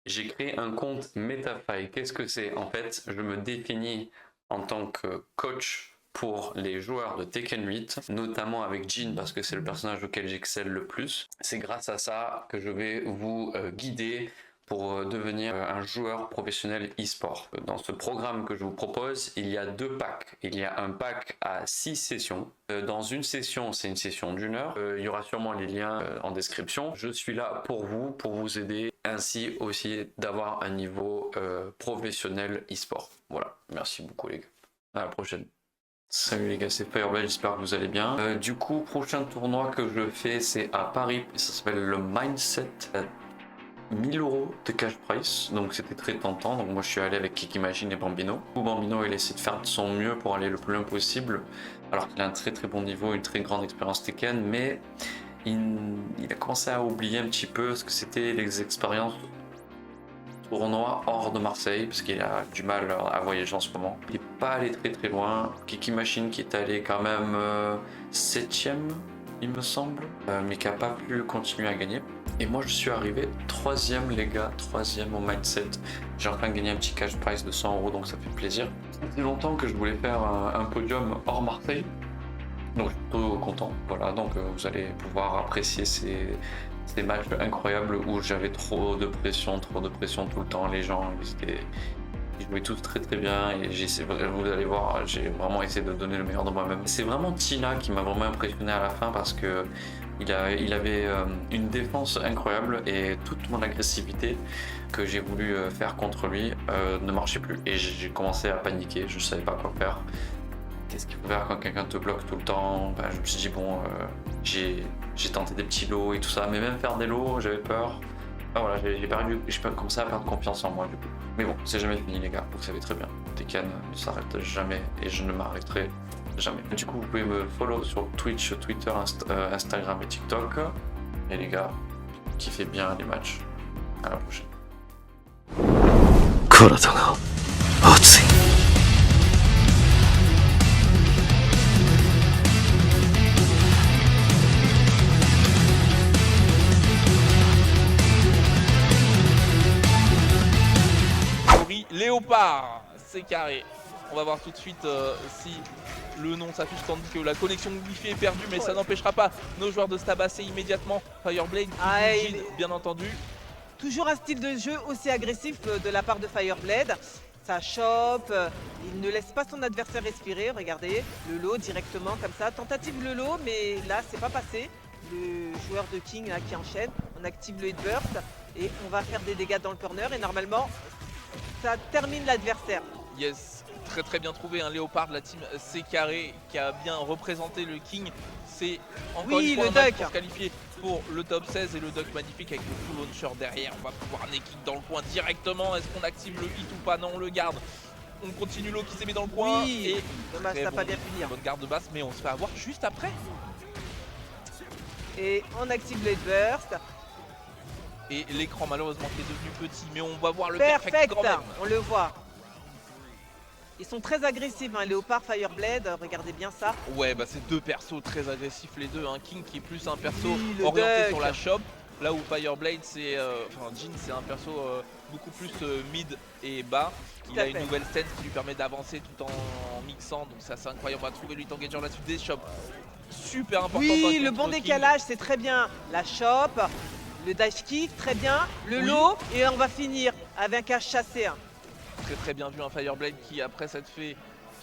J'ai créé un compte MetaFi. Qu'est-ce que c'est? En fait, je me définis en tant que coach pour les joueurs de Tekken 8, notamment avec Jin parce que c'est le personnage auquel j'excelle le plus. C'est grâce à ça que je vais vous guider pour devenir un joueur professionnel e-sport. Dans ce programme que je vous propose, il y a deux packs. Il y a un pack à 6 sessions. Dans une session, c'est une session d'une heure. Il y aura sûrement les liens en description. Je suis là pour vous aider, ainsi aussi d'avoir un niveau professionnel e-sport. Voilà, merci beaucoup les gars. À la prochaine. Salut les gars, c'est Fireball, j'espère que vous allez bien. Du coup, prochain tournoi que je fais, c'est à Paris. Ça s'appelle le Mindset. 1000 € de cash price, donc c'était très tentant. Donc moi je suis allé avec Kiki Machine et Bambino. Bambino il essaie de faire de son mieux pour aller le plus loin possible, alors qu'il a un très très bon niveau, une très grande expérience Tekken, mais il a commencé à oublier un petit peu ce que c'était les expériences tournois hors de Marseille, parce qu'il a du mal à voyager en ce moment. Il n'est pas allé très très loin. Kiki Machine qui est allé quand même 7ème il me semble, mais qui n'a pas pu continuer à gagner. Et moi je suis arrivé 3ème les gars, 3ème au Mindset. J'ai enfin gagné un petit cash prize de 100 €, donc ça fait plaisir. Ça faisait longtemps que je voulais faire un podium hors Marseille, donc je suis plutôt content. Voilà, donc vous allez pouvoir apprécier ces matchs incroyables où j'avais trop de pression tout le temps. Les gens ils jouaient tous très très bien et vous allez voir, j'ai vraiment essayé de donner le meilleur de moi-même. C'est vraiment Tina qui m'a vraiment impressionné à la fin parce que il avait une défense incroyable et toute mon agressivité que j'ai voulu faire contre lui ne marchait plus. Et j'ai commencé à paniquer, je ne savais pas quoi faire. Qu'est-ce qu'il faut faire quand quelqu'un te bloque tout le temps? Je me suis dit bon, j'ai tenté des petits lots et tout ça, mais même faire des lots, j'avais peur. Voilà, j'ai commencé à perdre confiance en moi du coup. Mais bon, c'est jamais fini les gars, vous savez très bien. Tekken ne s'arrête jamais et je ne m'arrêterai jamais. Du coup, vous pouvez me follow sur Twitch, Twitter, Instagram et TikTok. Et les gars, kiffez bien les matchs. À la prochaine. 体が熱い。Léopard, c'est carré. On va voir tout de suite si le nom s'affiche, tandis que la connexion Wi-Fi est perdue, mais ça n'empêchera pas nos joueurs de se tabasser immédiatement. Fireblade, bien entendu. Toujours un style de jeu aussi agressif de la part de Fireblade. Ça chope, il ne laisse pas son adversaire respirer, regardez, le lot directement comme ça. Tentative le lot, mais là c'est pas passé. Le joueur de King là, qui enchaîne, on active le Headburst et on va faire des dégâts dans le corner et normalement ça termine l'adversaire. Yes, très très bien trouvé, un Léopard de la team C carré qui a bien représenté le King. C'est encore une fois un match pour se qualifier pour le top 16 et le duck magnifique avec le full launcher derrière. On va pouvoir un kick dans le coin directement. Est-ce qu'on active le hit ou pas? Non, on le garde. On continue l'eau qui s'est mis dans le coin. Oui, et dommage, ça n'a pas bien fini. Bonne garde de basse, mais on se fait avoir juste après. Et on active le Headburst. Et l'écran malheureusement qui est devenu petit, mais on va voir le perfect quand même. On le voit. Ils sont très agressifs, hein, Léopard, Fireblade, regardez bien ça. Ouais, bah c'est deux persos très agressifs les deux. Hein. King qui est plus un perso orienté sur la shop, là où Fireblade c'est, enfin Jin c'est un perso beaucoup plus mid et bas. Il a une nouvelle stance qui lui permet d'avancer tout en mixant, donc c'est assez incroyable. On va trouver lui engager là-dessus des shops. Super important. Oui, le bon décalage, c'est très bien. La shop, le dash kick, très bien. Le lot, et on va finir avec un chassé. Très très bien vu un Fireblade qui après ça te fait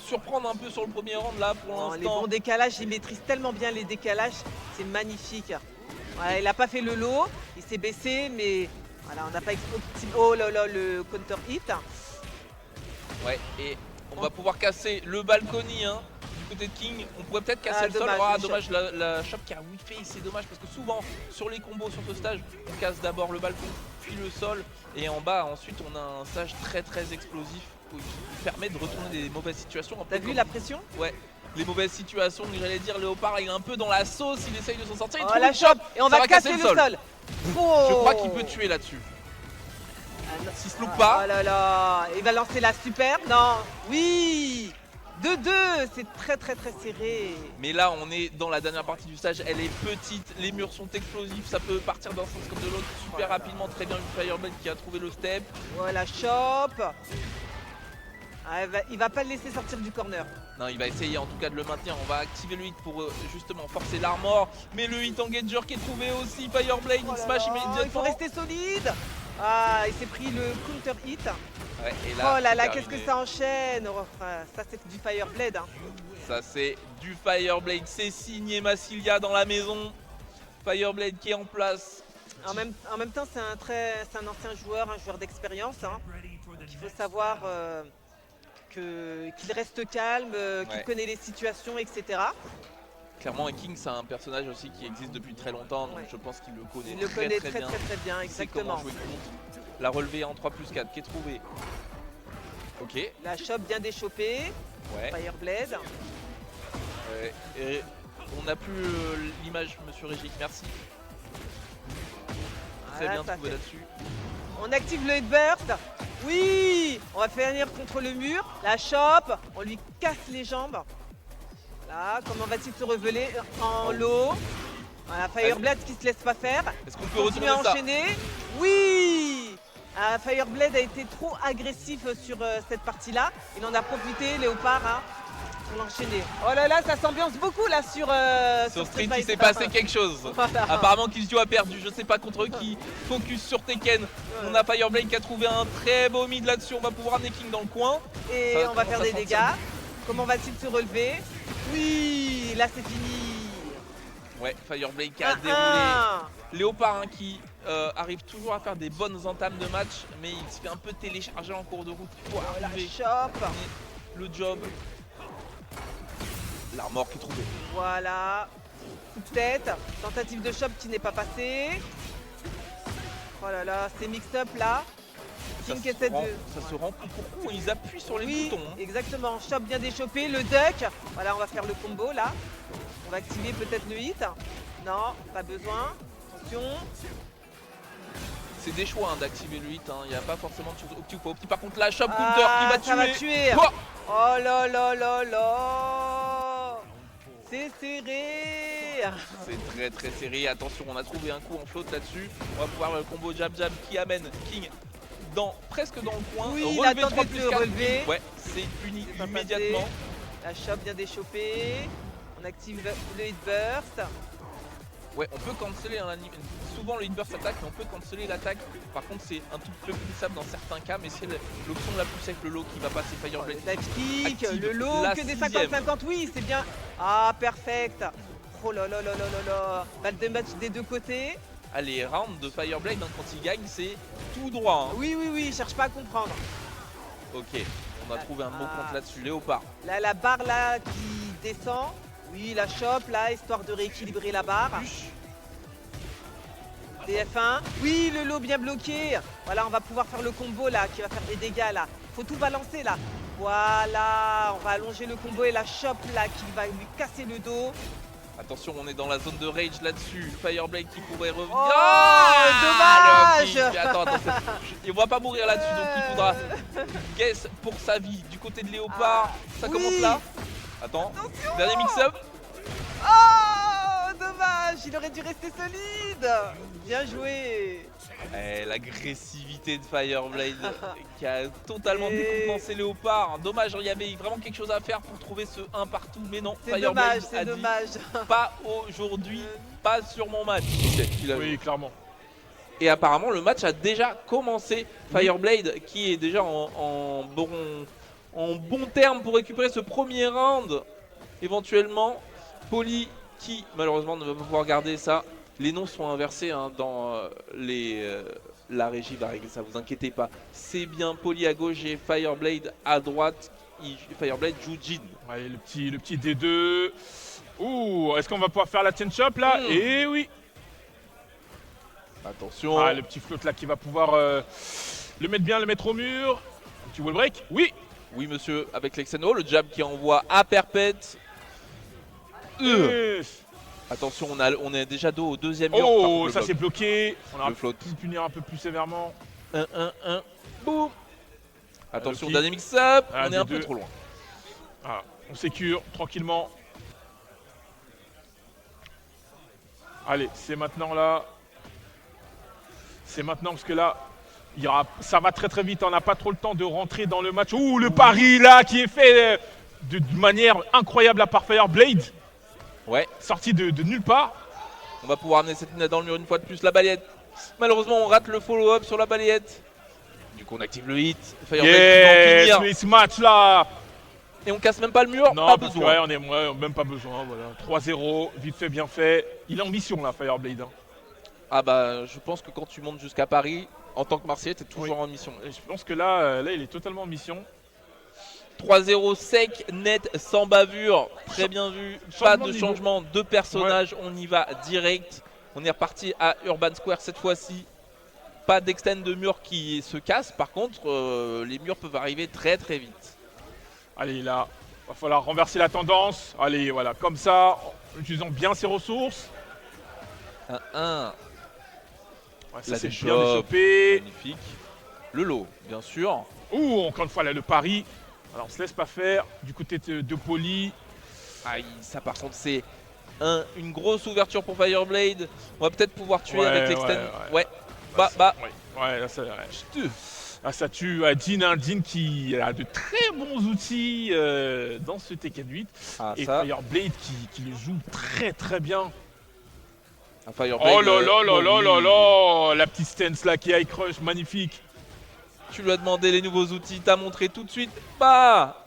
surprendre un peu sur le premier round là pour l'instant. Les bons décalages, il maîtrise tellement bien les décalages, c'est magnifique. Voilà, il n'a pas fait le lot, il s'est baissé, mais voilà, on n'a pas optimisé. Oh là là, le counter hit. Ouais, et on va pouvoir casser le balcony hein, du côté de King. On pourrait peut-être casser le sol. Ah, dommage, la shop qui a whiffé, c'est dommage parce que souvent sur les combos sur ce stage, on casse d'abord le balcon, puis le sol. Et en bas, ensuite, on a un stage très très explosif qui permet de retourner des mauvaises situations. T'as vu la pression? Ouais, les mauvaises situations, j'allais dire, Léopard, il est un peu dans la sauce, il essaye de s'en sortir. Oh, la chope, et on va casser le sol. Oh. Je crois qu'il peut tuer là-dessus. S'il se loupe pas. Oh là là, il va lancer la super. Non, oui. 2-2, c'est très serré. Mais là, on est dans la dernière partie du stage. Elle est petite, les murs sont explosifs. Ça peut partir d'un sens comme de l'autre super rapidement. Très bien, le Fireblade qui a trouvé le step. Voilà, chop. Ah, il va pas le laisser sortir du corner. Non, il va essayer en tout cas de le maintenir. On va activer le hit pour justement forcer l'armor. Mais le hit engager qui est trouvé aussi. Fireblade, il smash immédiatement. Il faut rester solide. Ah, il s'est pris le counter hit. Ouais, et là, Oh là là, c'est qu'est-ce que terminé. ça enchaîne. Oh, ça, c'est du Fireblade. Hein. Ça, c'est du Fireblade. C'est signé Massilia dans la maison. Fireblade qui est en place. En même temps, c'est un ancien joueur, un joueur d'expérience. Hein. Donc, il faut savoir qu'il reste calme, qu'il Ouais. connaît les situations, etc. Clairement, un King, c'est un personnage aussi qui existe depuis très longtemps. Donc Ouais. je pense qu'il le connaît Il le très connaît très très bien. bien, Il sait comment exactement. jouer contre. La relevée en 3+4 qui est trouvée. Ok, La shop bien déchopée, ouais. Fireblade. Et on n'a plus l'image, monsieur Régis. Merci. Très Voilà, bien ça trouvé fait- là-dessus. On active le headburst. Oui, on va faire venir contre le mur. La chope, on lui casse les jambes. Là, comment va-t-il se reveler en lot? Voilà, Fireblade qui se laisse pas faire. Est-ce qu'on peut Continue retourner à ça? enchaîner. Oui, Fireblade a été trop agressif sur cette partie-là. Il en a profité, Léopard, hein, pour l'enchaîner. Oh là là, ça s'ambiance beaucoup là sur Sur Street, il Fighter. s'est passé quelque chose. Voilà. Apparemment, Kizio a perdu. Je sais pas contre qui. Focus sur Tekken. On a Fireblade qui a trouvé un très beau mid là-dessus. On va pouvoir amener King dans le coin. Et Ça on va commence faire à des sentir dégâts. Comment va-t-il se relever? Oui, là c'est fini. Ouais, Fireblade qui a 1-1. déroulé. Léopard hein, qui arrive toujours à faire des bonnes entames de match, mais il se fait un peu télécharger en cours de route pour La arriver chope. le job. L'armor qui est trouvé. Voilà. Coup de tête. Tentative de chope qui n'est pas passée. Oh là là, c'est mix-up là. Ça King se, essaie rend, de... ça se rend plus pour coup, ils appuient sur les Oui, boutons. Hein. exactement. Chope bien déchopé. Le duck. Voilà, on va faire le combo là. On va activer peut-être le hit. Non, pas besoin. Attention. C'est des choix hein, d'activer le hit, il n'y a pas forcément de choses opti ou pas opti. Par contre, la shop counter Ah, qui ça va va tuer. tuer. Quoi Oh là là là là. C'est serré. C'est très très serré. Attention, on a trouvé un coup en flotte là-dessus. On va pouvoir le combo jab jab qui amène King presque dans le coin. Oui, il a tenté 3 de plus le 4. relever. Ouais, c'est puni C'est pas immédiatement. La chope bien déchopée. On active le hit burst. Ouais, on peut canceller souvent le hitburst attaque, mais on peut canceller l'attaque. Par contre, c'est un tout peu glissable dans certains cas, mais c'est l'option la plus safe, le low qui va passer Fireblade. Le dive kick, Active le lot, la que des sixième. 50-50, oui, c'est bien. Ah, perfect. Oh là là là là là là. Balle de match des deux côtés. Allez, round de Fireblade, quand il gagne, c'est tout droit. Hein. Oui, oui, oui, cherche pas à comprendre. Ok, on a trouvé un mot compte là-dessus. Léopard. Là, la barre là qui descend. Oui, la chope là, histoire de rééquilibrer la barre. DF1. Oui, le lot bien bloqué. Voilà, on va pouvoir faire le combo là, qui va faire des dégâts là. Faut tout balancer là. Voilà, on va allonger le combo et la chope là qui va lui casser le dos. Attention, on est dans la zone de rage là-dessus. Fireblade qui pourrait revenir. Oh, le dommage. kick. Attends, il va pas mourir là-dessus, donc il faudra guess pour sa vie. Du côté de Léopard, ça oui. commence là. Attends, Attention. dernier mix-up. Oh, dommage, il aurait dû rester solide. Bien joué. L'agressivité de Fireblade qui a totalement Et- décompensé Léopard. Dommage, il y avait vraiment quelque chose à faire pour trouver ce 1 partout, mais non, C'est Fireblade dommage, a c'est dit dommage. pas aujourd'hui, pas sur mon match. Oui, clairement. Et apparemment le match a déjà commencé. Fireblade qui est déjà en bon terme pour récupérer ce premier round. Éventuellement, Poli qui malheureusement ne va pas pouvoir garder ça. Les noms sont inversés hein, dans la régie va régler ça, vous inquiétez pas. C'est bien Poli à gauche et Fireblade à droite. Fireblade joue Jin. Ouais, le petit D2. Ouh, est-ce qu'on va pouvoir faire la chain shop là? Eh oui. Attention. Ah, le petit float là qui va pouvoir le mettre bien, le mettre au mur. Un petit wall break. Oui. Oui monsieur, avec l'Exeno, le jab qui envoie à perpète. Attention, on est déjà dos au deuxième mur. Par Oh, contre, le ça bloc. c'est bloqué. On aura Le float. pu punir un peu plus sévèrement. 1, 1, 1. Boum. Attention, kick. dernier mix-up. Ah, On est un peu D2. trop loin. Voilà, on sécure tranquillement. Allez, c'est maintenant là. C'est maintenant parce que là, ça va très très vite. On n'a pas trop le temps de rentrer dans le match. Ouh, le pari là qui est fait de manière incroyable là par Fireblade. Ouais. Sorti de nulle part. On va pouvoir amener cette minute dans le mur une fois de plus. La balayette. Malheureusement, on rate le follow-up sur la balayette. Du coup, on active le hit. Fireblade qui va en finir. Ce match là. Et on casse même pas le mur. Non, pas parce besoin. que, on est même pas besoin. Voilà. 3-0, vite fait, bien fait. Il est en mission là, Fireblade. Hein. Ah bah, je pense que quand tu montes jusqu'à Paris, en tant que Marseillais, t'es toujours en mission. Et je pense que là, il est totalement en mission. 3-0 sec, net, sans bavure. Très bien vu. Pas de changement de personnage. Ouais. On y va direct. On est reparti à Urban Square cette fois-ci. Pas d'extend de mur qui se casse. Par contre, les murs peuvent arriver très très vite. Allez, là, va falloir renverser la tendance. Allez, voilà, comme ça, en utilisant bien ses ressources. 1-1. Ouais, ça c'est bien développé. Magnifique. Le lot, bien sûr. Ouh, encore une fois, là, le pari. Alors, on se laisse pas faire. Du côté de Poli. Aïe, ça par contre, c'est une grosse ouverture pour Fireblade. On va peut-être pouvoir tuer avec l'extend. Ouais. Ouais, là, ça tue Jin qui a de très bons outils dans ce Tekken 8. Ah, et ça. Fireblade qui le joue très très bien. Fireblade, oh là, la petite stance là qui high crush, magnifique. Tu lui as demandé les nouveaux outils, t'as montré tout de suite. Bah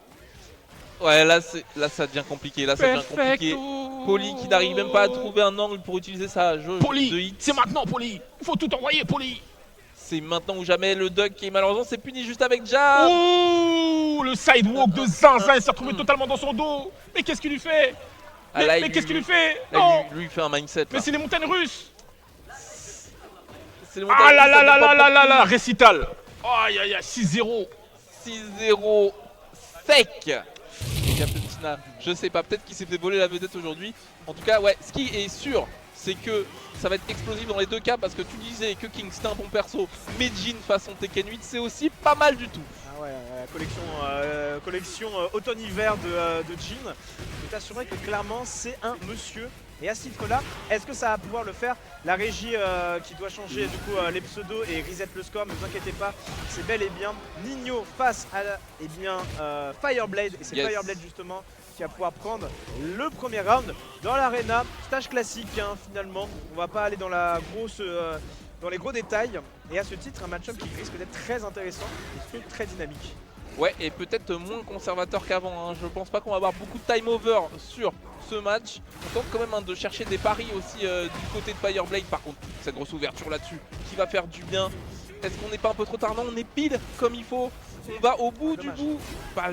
ouais, là ça devient compliqué. Là ça devient compliqué. Poli qui n'arrive même pas à trouver un angle pour utiliser sa jauge de hit. C'est maintenant Poli. Il faut tout envoyer Poli. C'est maintenant ou jamais. Le Duck qui malheureusement c'est puni juste avec Jab. Oh, le sidewalk de Zinzin, il s'est retrouvé totalement dans son dos. Mais qu'est-ce qu'il lui fait? Mais qu'est-ce qu'il lui fait? Non, lui il fait un mindset là. Mais c'est les montagnes russes. C'est les montagnes russes. Ah là, récital. Aïe aïe aïe, 6-0. 6-0 sec. Je sais pas, peut-être qu'il s'est fait voler la vedette aujourd'hui. En tout cas, ouais, ce qui est sûr, c'est que ça va être explosif dans les deux cas parce que tu disais que King c'était un bon perso, mais Jin façon Tekken 8 c'est aussi pas mal du tout. Ah ouais, collection automne-hiver de Jin. Je peux t'assurer que clairement c'est un monsieur. Et à ce titre-là, est-ce que ça va pouvoir le faire? La régie qui doit changer du coup les pseudos et reset le score, ne vous inquiétez pas, c'est bel et bien Nino face à Fireblade. Et c'est Fireblade justement qui va pouvoir prendre le premier round dans l'arena. Stage classique hein, finalement, on va pas aller dans dans les gros détails. Et à ce titre, un match-up qui risque d'être très intéressant et surtout très dynamique. Ouais, et peut-être moins conservateur qu'avant. Hein. Je pense pas qu'on va avoir beaucoup de time over sur ce match. On tente quand même de chercher des paris aussi du côté de Fireblade. Par contre, cette grosse ouverture là-dessus qui va faire du bien. Est-ce qu'on n'est pas un peu trop tard? Non, on est pile comme il faut. On va au bout du bout. Pas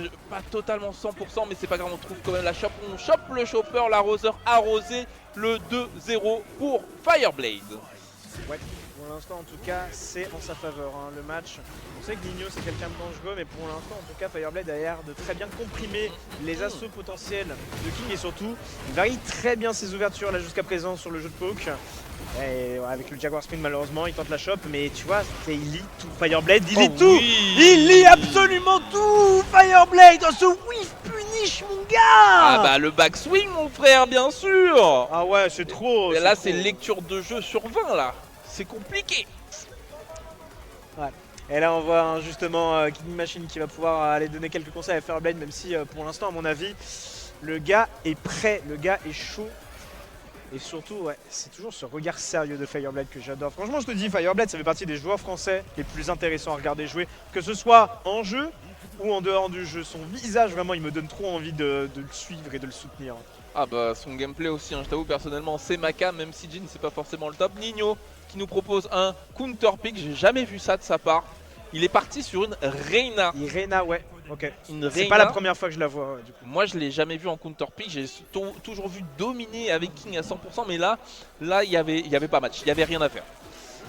totalement 100%, mais c'est pas grave, on trouve quand même la chope. On chope le chopper, l'arroseur arrosé. Le 2-0 pour Fireblade. Ouais. Pour l'instant en tout cas c'est en sa faveur hein, le match. On sait que Nino c'est quelqu'un de dangereux mais pour l'instant en tout cas Fireblade a l'air de très bien comprimer les assauts potentiels de King et surtout il varie très bien ses ouvertures là jusqu'à présent sur le jeu de poke. Et avec le Jaguar Spring malheureusement il tente la chope mais tu vois il lit tout Fireblade, il lit tout oui. Il lit absolument tout Fireblade dans ce whiff punish mon gars. Ah bah le backswing mon frère bien sûr. Ah ouais c'est trop. Et là c'est lecture de jeu sur 20 là. C'est compliqué. Ouais. Et là on voit justement King Machine qui va pouvoir aller donner quelques conseils à Fireblade même si pour l'instant à mon avis le gars est prêt, le gars est chaud. Et surtout ouais, c'est toujours ce regard sérieux de Fireblade que j'adore. Franchement je te dis Fireblade ça fait partie des joueurs français les plus intéressants à regarder jouer. Que ce soit en jeu ou en dehors du jeu. Son visage vraiment il me donne trop envie de le suivre et de le soutenir. Ah bah son gameplay aussi, hein, je t'avoue personnellement c'est ma cam même si Jin c'est pas forcément le top. Nino qui nous propose un counter pick, j'ai jamais vu ça de sa part. Il est parti sur une Reina. Une Reina ouais, ok. C'est pas la première fois que je la vois du coup. Moi je l'ai jamais vu en counter pick, j'ai toujours vu dominer avec King à 100% mais là il y avait pas match, il y avait rien à faire.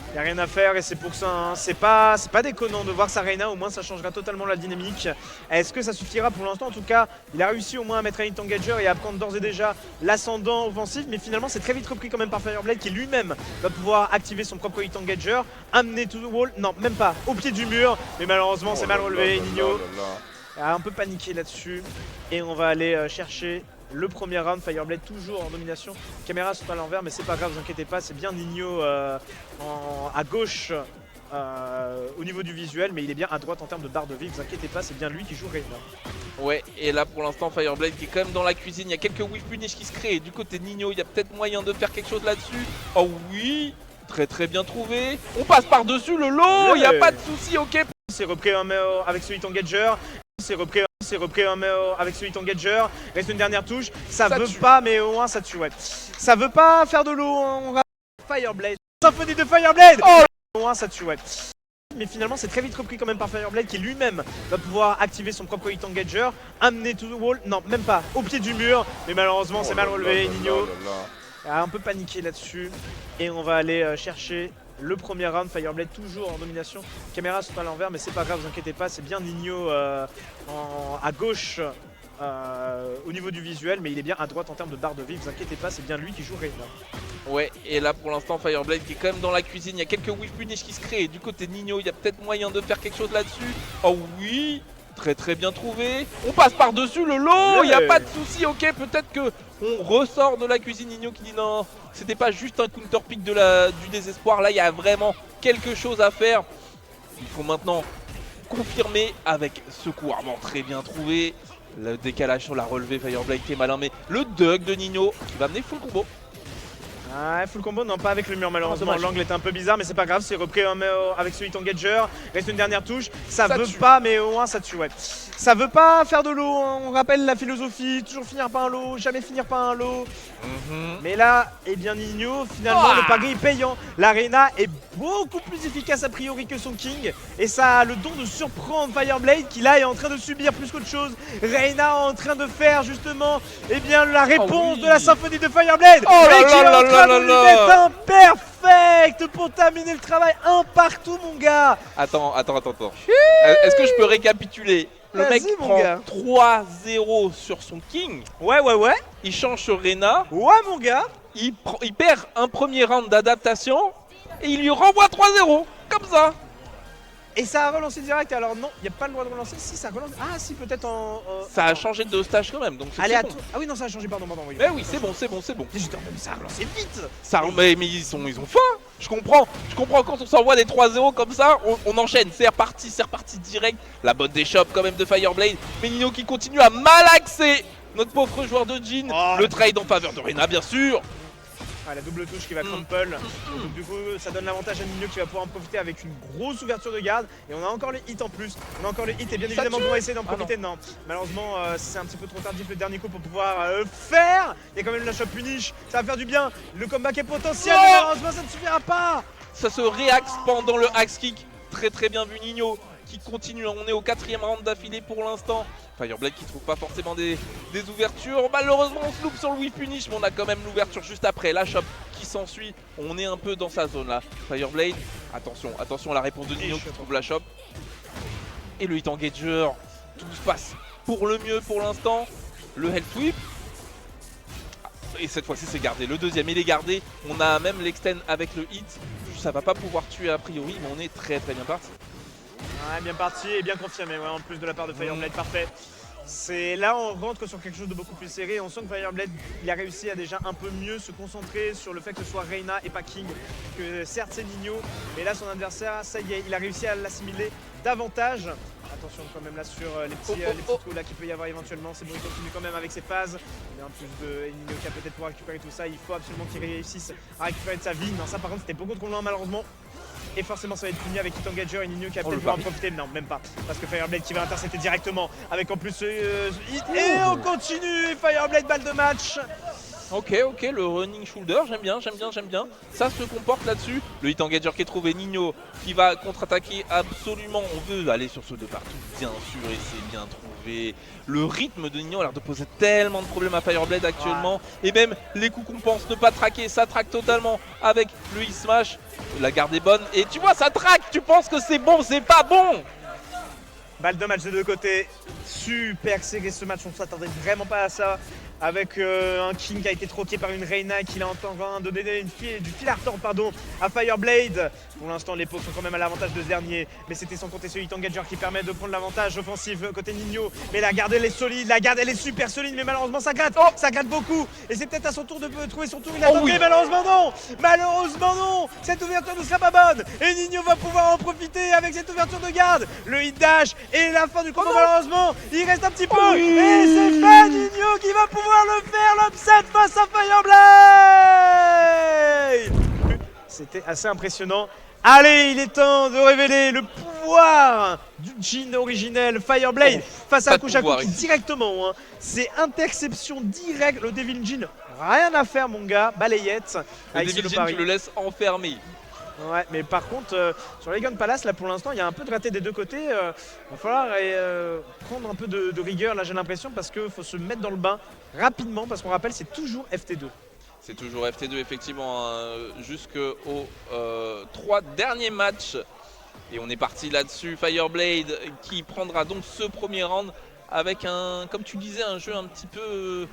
Il n'y a rien à faire et c'est pour ça, hein. C'est pas déconnant de voir sa Reina, au moins ça changera totalement la dynamique. Est-ce que ça suffira pour l'instant? En tout cas, il a réussi au moins à mettre un hit engager et à prendre d'ores et déjà l'ascendant offensif, mais finalement c'est très vite repris quand même par Fireblade qui lui-même va pouvoir activer son propre hit engager, amener to the wall, non même pas, au pied du mur, mais malheureusement c'est mal relevé, Nino. a un peu paniqué là-dessus. Et on va aller chercher le premier round. Fireblade toujours en domination. Caméra sont à l'envers, mais c'est pas grave, vous inquiétez pas. C'est bien Nino à gauche au niveau du visuel, mais il est bien à droite en termes de barre de vie. Vous inquiétez pas, c'est bien lui qui joue Reyna. Ouais, et là pour l'instant Fireblade qui est quand même dans la cuisine. Il y a quelques whiff punish qui se créent. Du côté de Nino, il y a peut-être moyen de faire quelque chose là-dessus. Oh oui, très bien trouvé. On passe par-dessus le lot, il n'y a pas de souci, ok. C'est repris avec ce hit engager. C'est repris avec ce hit engager. Reste une dernière touche. Ça veut tue. pas, mais au moins ça tue, ouais. Ça veut pas faire de l'eau. Fireblade. Symphonie de Fireblade. Oh, au moins ça tue, ouais. Mais finalement c'est très vite repris quand même par Fireblade qui lui-même va pouvoir activer son propre hit engager, amener to the wall, non même pas, au pied du mur, mais malheureusement c'est mal relevé. Nino a un peu paniqué là-dessus et on va aller chercher le premier round. Fireblade toujours en domination. Caméra sont à l'envers, mais c'est pas grave, vous inquiétez pas, c'est bien Nino à gauche au niveau du visuel, mais il est bien à droite en termes de barre de vie. Vous inquiétez pas, c'est bien lui qui joue Reyna. Ouais, et là pour l'instant Fireblade qui est quand même dans la cuisine. Il y a quelques whiff punish qui se créent. Du côté de Nino, il y a peut-être moyen de faire quelque chose là-dessus. Oh oui, très bien trouvé. On passe par-dessus le lot, il n'y a pas de souci, ok. Peut-être que on ressort de la cuisine. Nino qui dit non, c'était pas juste un counter pick du désespoir. Là il y a vraiment quelque chose à faire. Il faut maintenant confirmer avec ce coup armant très bien trouvé. Le décalage sur la relevée, Fireblade qui est malin, mais le dug de Nino qui va amener full combo. Ah, full combo, non pas avec le mur malheureusement, dommage. l'angle est un peu bizarre mais c'est pas grave, c'est repris avec ce hit engager. Reste une dernière touche, ça veut tue. pas mais au moins ça tue, ouais. Ça veut pas faire de l'eau, on rappelle la philosophie, toujours finir par un lot, jamais finir par un lot. Mais là, eh bien Nino, finalement le pari est payant. L'Arena est beaucoup plus efficace a priori que son King. Et ça a le don de surprendre Fireblade qui là est en train de subir plus qu'autre chose. Reyna est en train de faire justement eh bien, la réponse oui. de la symphonie de Fireblade. Oh là et qui là est en là train là de lui là. mettre un perfect pour terminer le travail. Un partout mon gars. Attends. Est-ce que je peux récapituler? Le mec Vas-y, mon prend gars. 3-0 sur son King. Ouais. Il change sur Reyna. Ouais mon gars. Il perd un premier round d'adaptation. Et il lui renvoie 3-0. Comme ça. Et ça a relancé direct. Alors non, il n'y a pas le droit de relancer. Si ça relance. Ah si peut-être en... Ça a changé de stage quand même. Donc c'est Allez, bon. Ah oui non ça a changé pardon. Oui. Mais oui, c'est bon. J'étais en même ça a relancé vite. Mais ils ont faim. Je comprends quand on s'envoie des 3-0 comme ça, on enchaîne, c'est reparti direct. La botte des shops quand même de Fireblade. Mais Nino qui continue à malaxer notre pauvre joueur de Jhin. Oh. Le trade en faveur de Reyna bien sûr. Ah, la double touche qui va crumple. Donc du coup ça donne l'avantage à Nino qui va pouvoir en profiter avec une grosse ouverture de garde. Et on a encore les hits en plus. On a encore les hits et bien Ça évidemment tue. on va essayer d'en profiter. Non. Malheureusement c'est un petit peu trop tardif le dernier coup pour pouvoir faire. Il y a quand même la shot punish. Ça va faire du bien. Le comeback est potentiel. Non. Mais malheureusement ça ne suffira pas. Ça se réaxe pendant le axe kick. Très bien vu Nino qui continue. On est au 4ème round d'affilée pour l'instant. Fireblade qui trouve pas forcément des ouvertures. Malheureusement on se loupe sur le whiff punish, mais on a quand même l'ouverture juste après. La shop qui s'ensuit. On est un peu dans sa zone là. Fireblade, attention à la réponse de Nino qui trouve la shop. Et le hit engager. Tout se passe pour le mieux pour l'instant. Le health sweep. Et cette fois-ci c'est gardé. Le deuxième il est gardé. On a même l'extend avec le hit. Ça va pas pouvoir tuer a priori, mais on est très bien parti. Ouais, bien parti et bien confirmé, ouais, en plus de la part de Fireblade, parfait. C'est là on rentre sur quelque chose de beaucoup plus serré. On sent que Fireblade il a réussi à déjà un peu mieux se concentrer sur le fait que ce soit Reyna et pas King. Que certes c'est Nino, mais là son adversaire, ça y est, il a réussi à l'assimiler davantage. Attention quand même là sur les petits trous là qu'il peut y avoir éventuellement. C'est bon, il continue quand même avec ses phases. Il y a en plus de Nino qui a peut-être pour récupérer tout ça. Il faut absolument qu'il réussisse à récupérer de sa vie. Non, ça par contre c'était beaucoup trop loin malheureusement. Et forcément ça va être puni avec Hit Engager et Nino qui a peut-être pouvoir en profiter. Non, même pas. Parce que Fireblade qui va intercepter directement. Avec en plus ce hit. Et on continue. Fireblade balle de match. Ok, le running shoulder, j'aime bien. Ça se comporte là-dessus. Le hit engager qui est trouvé, Nino qui va contre-attaquer absolument. On veut aller sur ce de partout, bien sûr, et c'est bien trouvé. Le rythme de Nino a l'air de poser tellement de problèmes à Fireblade actuellement. Et même les coups qu'on pense ne pas traquer, ça traque totalement avec le E-Smash. La garde est bonne et tu vois, ça traque. Tu penses que c'est bon, c'est pas bon. Balle de match des deux côtés. Super serré ce match, on s'attendait vraiment pas à ça. avec un King qui a été troqué par une Reina qui l'a en train de donner du fil à retordre à Fireblade. Pour l'instant, les Pokes sont quand même à l'avantage de ce dernier, mais c'était sans compter ce hit engager qui permet de prendre l'avantage offensif côté Nino. Mais la garde elle est solide, la garde elle est super solide, mais malheureusement ça gratte beaucoup. Et c'est peut-être à son tour de trouver son tour, il a tenté, oui. malheureusement non, cette ouverture ne sera pas bonne. Et Nino va pouvoir en profiter avec cette ouverture de garde. Le hit dash et la fin du combo malheureusement, il reste un petit peu. Et c'est fait, Nino qui va pouvoir le faire, l'upset face à Fireblade. C'était assez impressionnant. Allez, il est temps de révéler le pouvoir du Jhin originel Fireblade face à Akushaku qui directement, c'est interception directe, le Devil Jhin, rien à faire mon gars, balayette. Le Devil Jhin, tu le laisses enfermer. Ouais, mais par contre, sur les Gun Palace, là pour l'instant, il y a un peu de raté des deux côtés. Il va falloir prendre un peu de rigueur, là j'ai l'impression, parce qu'il faut se mettre dans le bain rapidement, parce qu'on rappelle, c'est toujours FT2. C'est toujours FT2 effectivement, jusqu'aux 3 derniers matchs. Et on est parti là-dessus. Fireblade qui prendra donc ce premier round avec un, comme tu disais, un jeu un petit peu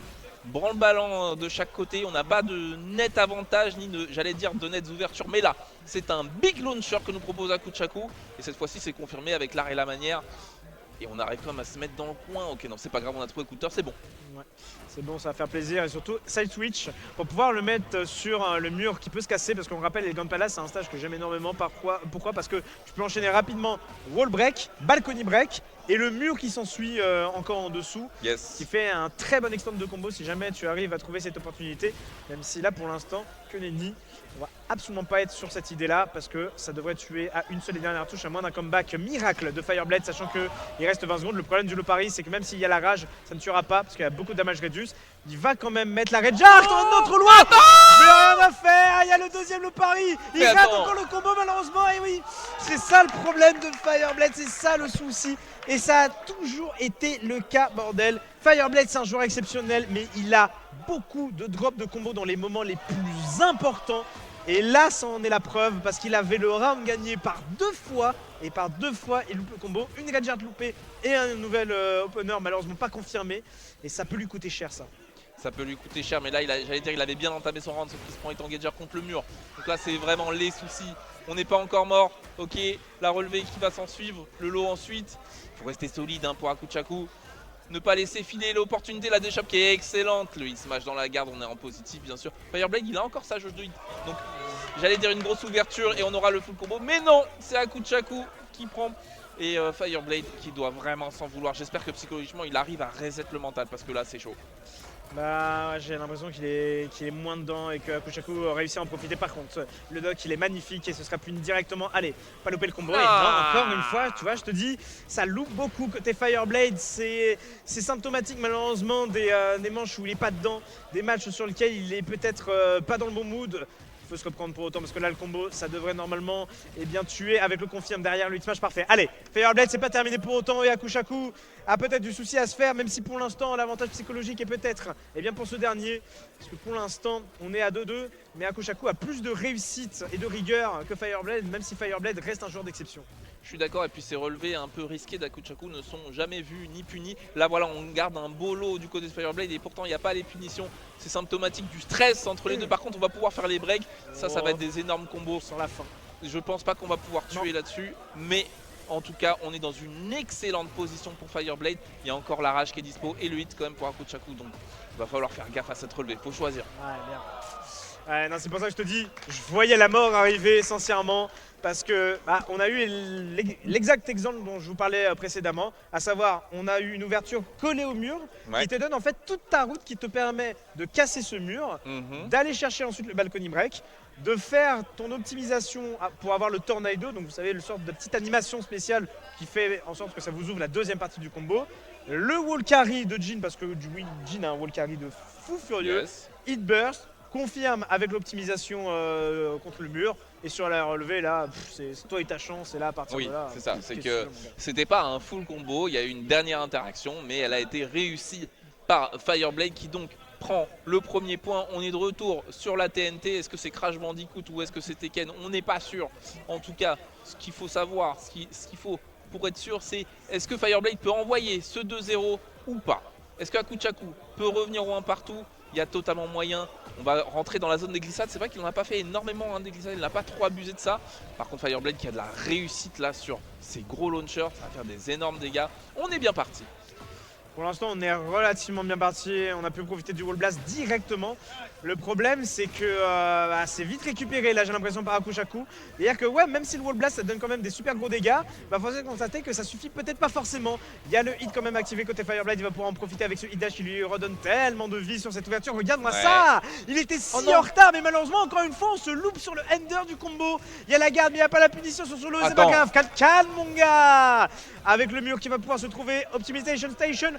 branle-ballant de chaque côté. On n'a pas de net avantage, ni de, j'allais dire, de nettes ouvertures. Mais là, c'est un big launcher que nous propose Akushaku. Et cette fois-ci, c'est confirmé avec l'art et la manière. Et on arrive quand même à se mettre dans le coin. Ok, non, c'est pas grave, on a trouvé Cooter, c'est bon. Ouais, c'est bon, ça va faire plaisir. Et surtout, side switch pour pouvoir le mettre sur le mur qui peut se casser. Parce qu'on rappelle, les Gun Palace, c'est un stage que j'aime énormément. Pourquoi? Parce que tu peux enchaîner rapidement wall break, balcony break et le mur qui s'ensuit encore en dessous. Yes. Qui fait un très bon extend de combo si jamais tu arrives à trouver cette opportunité. Même si là, pour l'instant, que nenni. On va absolument pas être sur cette idée là parce que ça devrait tuer à une seule et dernière touche à moins d'un comeback miracle de Fireblade, sachant qu'il reste 20 secondes. Le problème du Lopari, c'est que même s'il y a la rage, ça ne tuera pas parce qu'il y a beaucoup de damage reduce. Il va quand même mettre la Red Art en notre loin. Mais rien à faire, il y a le deuxième Lopari. Il rate encore le combo malheureusement. Et oui, c'est ça le problème de Fireblade, c'est ça le souci. Et ça a toujours été le cas, bordel. Fireblade, c'est un joueur exceptionnel, mais il a beaucoup de drops de combo dans les moments les plus importants. Et là, ça en est la preuve parce qu'il avait le round gagné par 2 fois. Et par 2 fois, il loupe le combo. Une Red Art loupée et un nouvel opener malheureusement pas confirmé. Et ça peut lui coûter cher ça. Ça peut lui coûter cher, mais là, j'allais dire, il avait bien entamé son round, sauf qu'il se prend hit engager contre le mur. Donc là, c'est vraiment les soucis. On n'est pas encore mort. Ok, la relevée qui va s'en suivre, le lot ensuite. Il faut rester solide pour Akushaku. Ne pas laisser filer l'opportunité, la déchoppe qui est excellente. Le hit smash dans la garde, on est en positif bien sûr. Fireblade, il a encore sa jauge de hit. Donc j'allais dire une grosse ouverture et on aura le full combo. Mais non, c'est Akushaku qui prend. Et Fireblade qui doit vraiment s'en vouloir. J'espère que psychologiquement il arrive à reset le mental parce que là c'est chaud. Bah j'ai l'impression qu'il est moins dedans et que Akushaku réussit à en profiter. Par contre, le dock il est magnifique et ce sera puni directement. Allez, pas louper le combo. Et non, encore une fois, tu vois, je te dis, ça loupe beaucoup côté Fireblade. C'est symptomatique malheureusement des manches où il est pas dedans, des matchs sur lesquels il est peut-être pas dans le bon mood. Il faut se reprendre pour autant parce que là le combo ça devrait normalement bien tuer avec le confirme derrière le hit smash parfait. Allez, Fireblade c'est pas terminé pour autant et Akushaku a peut-être du souci à se faire même si pour l'instant l'avantage psychologique est peut-être bien pour ce dernier parce que pour l'instant on est à 2-2 mais Akushaku a plus de réussite et de rigueur que Fireblade même si Fireblade reste un joueur d'exception. Je suis d'accord et puis ces relevés un peu risqués d'Akushaku ne sont jamais vus ni punis. Là voilà on garde un beau lot du côté de Fireblade et pourtant il n'y a pas les punitions. C'est symptomatique du stress entre les deux. Par contre on va pouvoir faire les breaks. Ça va être des énormes combos sans la fin. Je pense pas qu'on va pouvoir tuer là-dessus. Mais en tout cas on est dans une excellente position pour Fireblade. Il y a encore la rage qui est dispo et le hit quand même pour Akushaku. Donc il va falloir faire gaffe à cette relevée. Faut choisir. Ouais, bien. Ouais, non, c'est pour ça que je te dis, je voyais la mort arriver sincèrement parce que on a eu l'exact exemple dont je vous parlais précédemment, à savoir on a eu une ouverture collée au mur qui te donne en fait toute ta route qui te permet de casser ce mur, d'aller chercher ensuite le balcony break, de faire ton optimisation pour avoir le tornado, donc vous savez le sorte de petite animation spéciale qui fait en sorte que ça vous ouvre la deuxième partie du combo, le wall carry de Jhin parce que Jhin a un wall carry de fou furieux, hit burst, confirme avec l'optimisation contre le mur et sur la relevée là c'est toi et ta chance et là à partir de là. Oui c'est ça, c'est que c'était pas un full combo, il y a eu une dernière interaction mais elle a été réussie par Fireblade qui donc prend le premier point. On est de retour sur la TNT, est-ce que c'est Crash Bandicoot ou est-ce que c'est Tekken? On n'est pas sûr. En tout cas ce qu'il faut savoir, ce qu'il faut pour être sûr c'est est-ce que Fireblade peut envoyer ce 2-0 ou pas? Est-ce que Akuchaku peut revenir au 1 partout? Il y a totalement moyen. On va rentrer dans la zone des glissades. C'est vrai qu'il n'en a pas fait énormément des glissades, il n'a pas trop abusé de ça. Par contre, Fireblade qui a de la réussite là sur ses gros launchers, ça va faire des énormes dégâts. On est bien parti. Pour l'instant, on est relativement bien parti. On a pu profiter du wall blast directement. Le problème, c'est que c'est vite récupéré, là, j'ai l'impression, par Akuchaku. C'est-à-dire que, ouais, même si le wall blast, ça donne quand même des super gros dégâts, bah, faut se constater que ça suffit peut-être pas forcément. Il y a le hit quand même activé côté Fireblade. Il va pouvoir en profiter avec ce hit dash qui lui redonne tellement de vie sur cette ouverture. Regarde-moi ça! Il était si en retard, mais malheureusement, encore une fois, on se loupe sur le ender du combo. Il y a la garde, mais il n'y a pas la punition sur solo. C'est pas grave. Calme, mon gars! Avec le mur qui va pouvoir se trouver. Optimization Station.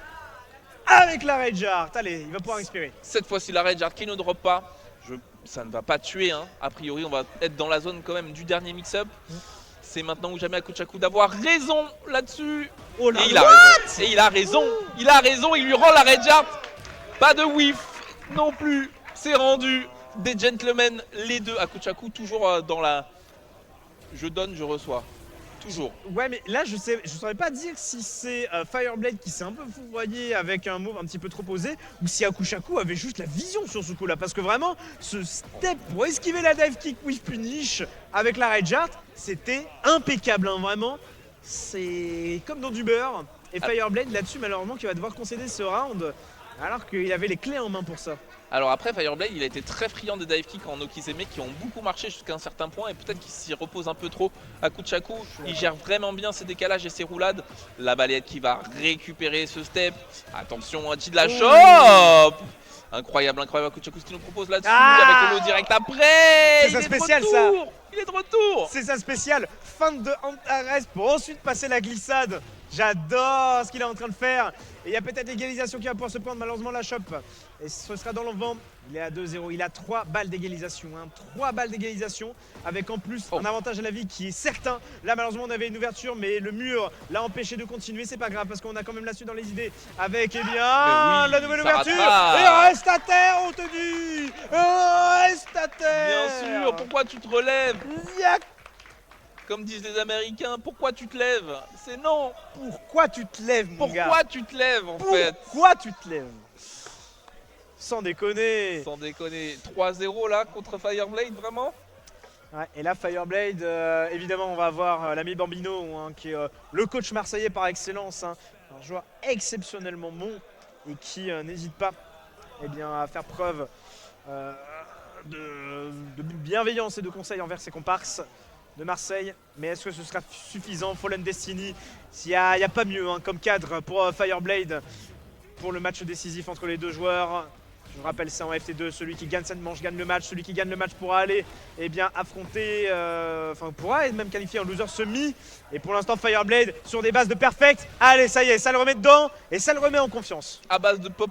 Avec la Rage Art, allez, il va pouvoir respirer. Cette fois-ci, la Rage Art qui ne drop pas. Ça ne va pas tuer, hein. A priori, on va être dans la zone quand même du dernier mix-up. C'est maintenant ou jamais à Akuchaku d'avoir raison là-dessus. Oh là, et il a raison. Et il a raison. Il a raison. Il lui rend la Rage Art. Pas de whiff non plus. C'est rendu. Des gentlemen, les deux. Akuchaku toujours dans la. Je donne, je reçois. Toujours. Ouais, mais là, je saurais pas dire si c'est Fireblade qui s'est un peu fourvoyé avec un move un petit peu trop osé ou si Akuchaku avait juste la vision sur ce coup-là. Parce que vraiment, ce step pour esquiver la dive kick with punish avec la Rage Art, c'était impeccable, hein, vraiment. C'est comme dans du beurre. Et Fireblade, là-dessus, malheureusement, qui va devoir concéder ce round alors qu'il avait les clés en main pour ça. Alors après, Fireblade, il a été très friand des dive kicks en Okizeme qui ont beaucoup marché jusqu'à un certain point et peut-être qu'il s'y repose un peu trop. Akuchaku, il gère vraiment bien ses décalages et ses roulades. La balayette qui va récupérer ce step. Attention, Hachi de la chope. Incroyable, incroyable Akuchaku ce qu'il nous propose là-dessus avec le low direct après. C'est ça spécial ça. Il est de retour. C'est ça spécial. Feinte de Antares pour ensuite passer la glissade. J'adore ce qu'il est en train de faire. Et il y a peut-être l'égalisation qui va pouvoir se prendre malheureusement la chope. Et ce sera dans le vent. Il est à 2-0. Il a 3 balles d'égalisation. 3 balles d'égalisation. Avec en plus un avantage à la vie qui est certain. Là malheureusement on avait une ouverture mais le mur l'a empêché de continuer. C'est pas grave parce qu'on a quand même la suite dans les idées. Avec la nouvelle ouverture. Et on reste à terre on te dit. On reste à terre. Bien sûr. Pourquoi tu te relèves? Comme disent les Américains, pourquoi tu te lèves? C'est non. Pourquoi tu te lèves, mon gars? Pourquoi tu te lèves, en fait? Pourquoi tu te lèves? Sans déconner. Sans déconner. 3-0 là contre Fireblade, vraiment? Ouais, et là, Fireblade, évidemment, on va avoir l'ami Bambino, hein, qui est le coach marseillais par excellence. Hein, un joueur exceptionnellement bon et qui n'hésite pas à faire preuve de bienveillance et de conseils envers ses comparses de Marseille, mais est-ce que ce sera suffisant? Fallen Destiny, il n'y a pas mieux hein, comme cadre pour Fireblade pour le match décisif entre les deux joueurs. Je vous rappelle ça en FT2, celui qui gagne cette manche gagne le match, celui qui gagne le match pourra aller affronter, pourra être même qualifié en loser semi. Et pour l'instant Fireblade sur des bases de perfect, allez ça y est, ça le remet dedans et ça le remet en confiance. À base de pop,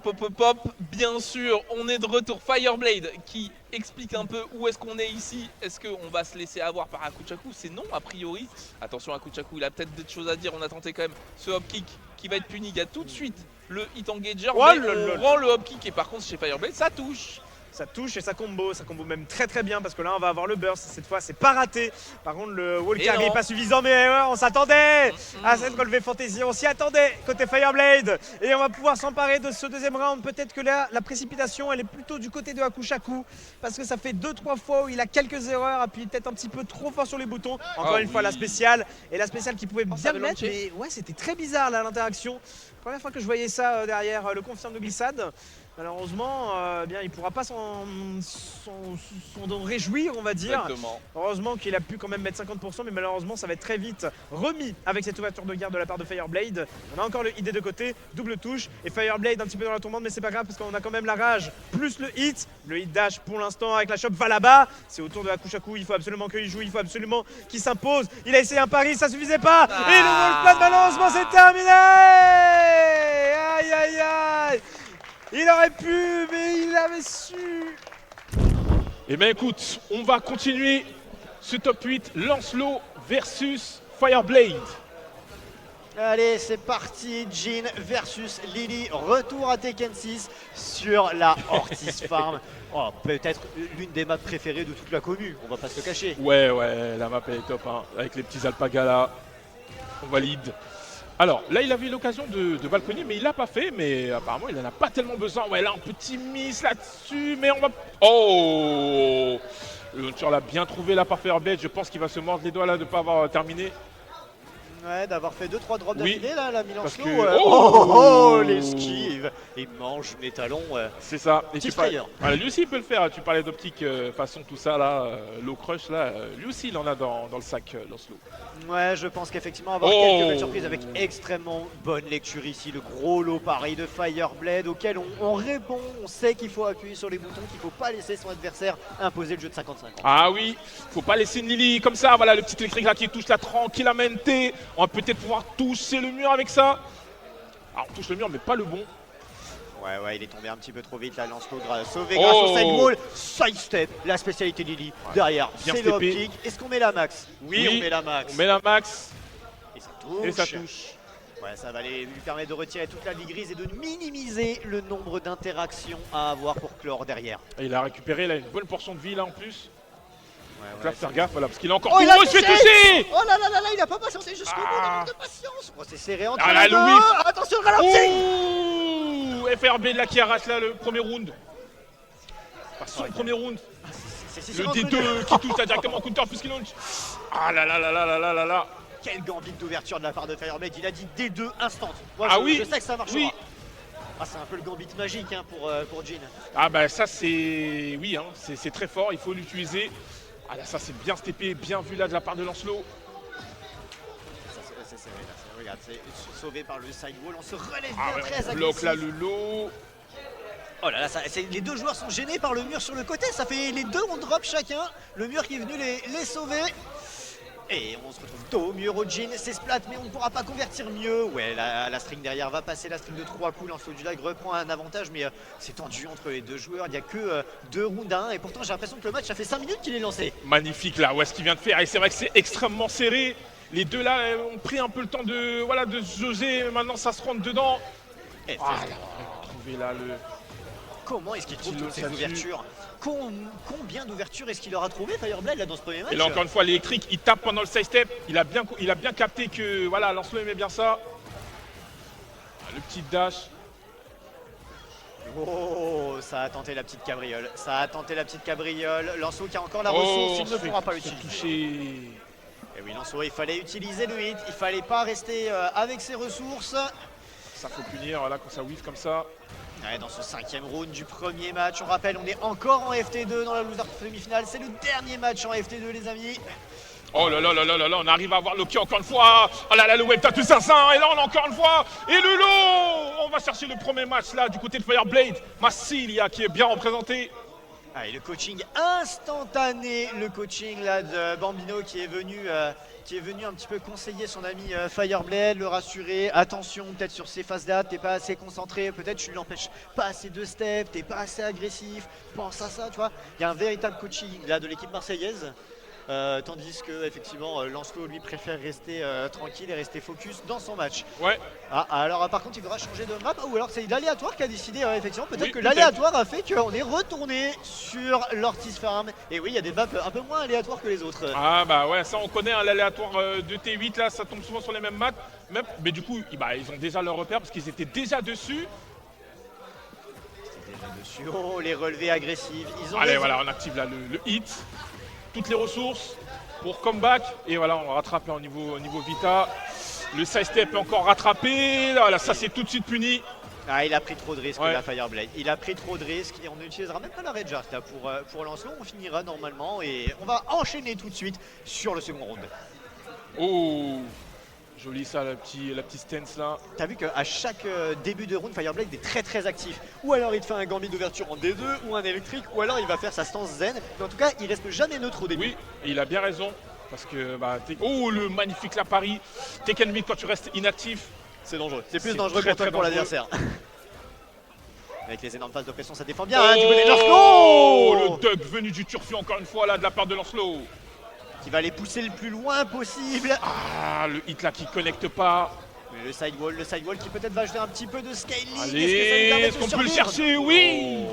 bien sûr, on est de retour. Fireblade qui explique un peu où est-ce qu'on est ici. Est-ce qu'on va se laisser avoir par Akuchaku? C'est non a priori. Attention Akuchaku, il a peut-être des choses à dire, on a tenté quand même ce hop kick qui va être puni. Il y a tout de suite le hit engager, mais on rend le hop kick et par contre chez Fireblade ça touche. Ça touche et ça combo même très très bien parce que là on va avoir le burst, cette fois c'est pas raté. Par contre le wall carry est pas suffisant mais ouais, on s'attendait à cette relevé fantasy, on s'y attendait côté Fireblade. Et on va pouvoir s'emparer de ce deuxième round. Peut-être que là la précipitation elle est plutôt du côté de Akuchaku parce que ça fait 2-3 fois où il a quelques erreurs, appuie peut-être un petit peu trop fort sur les boutons. Encore une fois la spéciale, et la spéciale qui pouvait bien le mettre mais ouais c'était très bizarre là l'interaction. Première fois que je voyais ça derrière le confirme de glissade. Malheureusement, il ne pourra pas s'en réjouir, on va dire. Exactement. Heureusement qu'il a pu quand même mettre 50%, mais malheureusement, ça va être très vite remis avec cette ouverture de garde de la part de Fireblade. On a encore le hit des deux côtés, double touche, et Fireblade un petit peu dans la tourmente, mais c'est pas grave parce qu'on a quand même la rage, plus le hit. Le hit dash pour l'instant avec la chope va là-bas. C'est au tour de Akuchaku, il faut absolument qu'il joue, il faut absolument qu'il s'impose. Il a essayé un pari, ça suffisait pas. Et le wall malheureusement, c'est terminé. Aïe aïe aïe. Il aurait pu, mais il avait su. Eh bien écoute, on va continuer ce top 8, Lancelot versus Fireblade. Allez, c'est parti, Jin versus Lily, retour à Tekken 6 sur la Ortiz Farm. Oh, peut-être l'une des maps préférées de toute la commune, on va pas se le cacher. Ouais, la map elle est top, hein. Avec les petits alpagas là, on valide. Alors là, il avait l'occasion de balconner, mais il l'a pas fait. Mais apparemment, il en a pas tellement besoin. Ouais, là, un petit miss là-dessus, mais on va. Oh, le launcher l'a bien trouvé là par Fireblade. Je pense qu'il va se mordre les doigts là de ne pas avoir terminé. Ouais, d'avoir fait 2-3 drops Oui, d'affilée là, la Milan parce Slow. que- Oh, l'esquive. Il mange mes talons. C'est ça. Et Petit tu parles- frayeur. Voilà, lui aussi il peut le faire. Tu parlais d'optique façon tout ça là, low crush là. Lui aussi il en a dans le sac, Lancelot. Ouais, je pense qu'effectivement avoir Oh. quelques belles surprises avec extrêmement bonne lecture ici. Le gros lot pareil de Fireblade auquel on répond. On sait qu'il faut appuyer sur les boutons, qu'il faut pas laisser son adversaire imposer le jeu de 55 ans. Ah oui, faut pas laisser une Lily comme ça. Voilà le petit électrique là qui touche la tranquillamente. On va peut-être pouvoir toucher le mur avec ça. Alors on touche le mur mais pas le bon. Ouais, il est tombé un petit peu trop vite là, Lancelot sauvé grâce au sidewall. Side step, la spécialité Lily. Derrière, bien c'est steppé. l'optique. Est-ce qu'on met la max? Oui, on met la max. On met la max Et ça touche. et ça touche. Ouais, ça va lui permettre de retirer toute la vie grise et de minimiser le nombre d'interactions à avoir pour clore derrière. Et il a récupéré là une bonne portion de vie là en plus. Donc là, c'est- faire gaffe, voilà, parce qu'il est encore. Oh, il a il se fait touché toucher. Oh là là là là, il a pas patienté jusqu'au bout, Ah. il manque de patience. Oh, c'est serré entre Ah là, les deux. Louis. Attention, le ralenti. Ouh, FRB là qui arrache là le premier round. Enfin, son premier round. C'est Le entre les D2 qui touche là directement au counter puisqu'il launch. Ah là là là là là là là là. Quel gambit d'ouverture de la part de Fireblade, il a dit D2 instant. Moi, Ah je, oui. je sais que ça marchera. Oui. Ah, c'est un peu le gambit magique hein, pour Jin. Ah bah ça c'est... Oui, hein, c'est très fort, il faut l'utiliser. Ah là ça c'est bien steppé, bien vu là de la part de Lancelot. Regarde, c'est sauvé par le sidewall, on se relève Ah bien ouais, très on bloque agressif. là le lot. Oh là là, les deux joueurs sont gênés par le mur sur le côté, ça fait les deux on drop chacun, le mur qui est venu les sauver. Et on se retrouve dos au mur au Jin, c'est splat mais on ne pourra pas convertir mieux. Ouais, la string derrière va passer, la string de 3 coups, Lancelot du Lag reprend un avantage mais c'est tendu entre les deux joueurs, il n'y a que 2 rounds à 1 et pourtant j'ai l'impression que le match ça fait 5 minutes qu'il est lancé. Magnifique là, ouais, ce qu'il vient de faire. Et c'est vrai que c'est extrêmement serré. Les deux là ont pris un peu le temps de, voilà, de se jauger, maintenant ça se rentre dedans. Et Ah là, on a trouvé là le... comment est-ce qu'il trouve Petit toutes ces lot là-dessus. ouvertures? Combien d'ouvertures est-ce qu'il aura trouvé Fireblade là dans ce premier match? Et là encore une fois l'électrique, il tape pendant le side step. Il a bien capté que voilà, Lancelot aimait bien ça. Le petit dash. Oh, ça a tenté la petite cabriole, Lancelot qui a encore la ressource, il ne se pourra pas fait l'utiliser. toucher. Et oui, Lancelot, il fallait utiliser le hit, il fallait pas rester avec ses ressources. Ça faut punir, voilà, quand ça whiff comme ça. Ouais, dans ce 5e round du premier match, on rappelle, on est encore en FT2 dans la loser semi-finale, c'est le dernier match en FT2 les amis. Oh là là là là là là, on arrive à avoir Loki encore une fois. Oh là là, le web tattoo 500. Et là, on a encore une fois. Et le lot. On va chercher le premier match là du côté de Fireblade. Massilia qui est bien représenté. Ah, et le coaching instantané, le coaching là de Bambino qui est venu un petit peu conseiller son ami Fireblade, le rassurer. Attention, peut-être sur ses phases d'ap, t'es pas assez concentré, peut-être tu l'empêches pas assez de step, t'es pas assez agressif, pense à ça, tu vois. Il y a un véritable coaching là de l'équipe marseillaise. Tandis que effectivement Lancelot lui préfère rester tranquille et rester focus dans son match. Ouais. Ah, alors par contre il devra changer de map ou alors c'est l'aléatoire qui a décidé effectivement peut-être Oui, que peut-être. l'aléatoire a fait qu'on est retourné sur l'Ortiz Farm et oui il y a des maps un peu moins aléatoires que les autres. Ah bah ouais, ça on connaît hein, l'aléatoire de T8 là, ça tombe souvent sur les mêmes maps. Mais du coup, bah, ils ont déjà leur repère parce qu'ils étaient déjà dessus. Déjà dessus. Oh les relevés agressifs. Ils ont Allez raison. voilà, on active là le hit. Toutes les ressources pour comeback. Et voilà, on va rattraper au niveau Vita. Le side step est encore rattrapé. Voilà, ça c'est tout de suite puni. Ah, il a pris trop de risques Ouais. la Fireblade. Il a pris trop de risques et on n'utilisera même pas la Red Jar là, pour Lancelot. On finira normalement et on va enchaîner tout de suite sur le second round. Oh, joli ça, la petite stance là. T'as vu qu'à chaque début de round, Fireblade est très très actif. Ou alors il te fait un gambit d'ouverture en D2 ou un électrique, ou alors il va faire sa stance zen. Mais en tout cas, il reste jamais neutre au début. Oui, et il a bien raison. Parce que, bah, oh le magnifique la Paris. Tekken 8 quand tu restes inactif. C'est dangereux. C'est plus C'est dangereux très, pour toi très que pour dangereux. l'adversaire. Avec les énormes phases de pression, ça défend bien. Hein, du côté de Oh, Lancelot le duck venu du turfu encore une fois là de la part de Lancelot. qui va les pousser le plus loin possible. Ah, le hit là qui connecte pas. Mais le sidewall qui peut-être va ajouter un petit peu de scaling. Allez, Est-ce que ça lui permet est-ce de qu'on peut le survivre? chercher? Oui.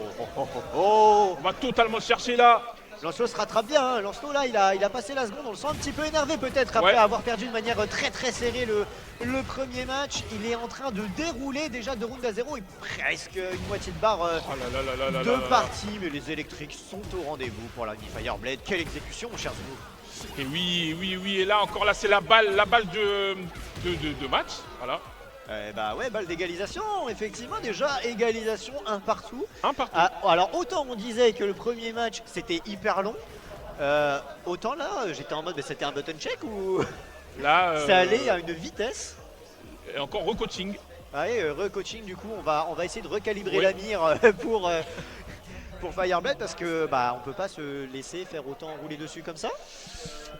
Oh. On va totalement le chercher là. Lancelot se rattrape bien, hein. Lancelot là il a passé la seconde, on le sent un petit peu énervé peut-être après Ouais. avoir perdu de manière très très serrée le premier match. Il est en train de dérouler déjà 2 rounds à 0 et presque une moitié de barre Oh là là là là là de là là. partie. Mais les électriques sont au rendez-vous pour la Fireblade. Quelle exécution, chers amis. Et oui, et là encore là c'est la balle de match, voilà. Bah ouais, balle d'égalisation, effectivement déjà, égalisation un partout. Un partout. Ah, alors autant on disait que le premier match c'était hyper long, autant là j'étais en mode mais c'était un button check ou Là, ça allait à une vitesse. et encore recoaching. Allez, recoaching du coup, on va essayer de recalibrer Oui. la mire pour Fireblade parce que bah on peut pas se laisser faire autant rouler dessus comme ça.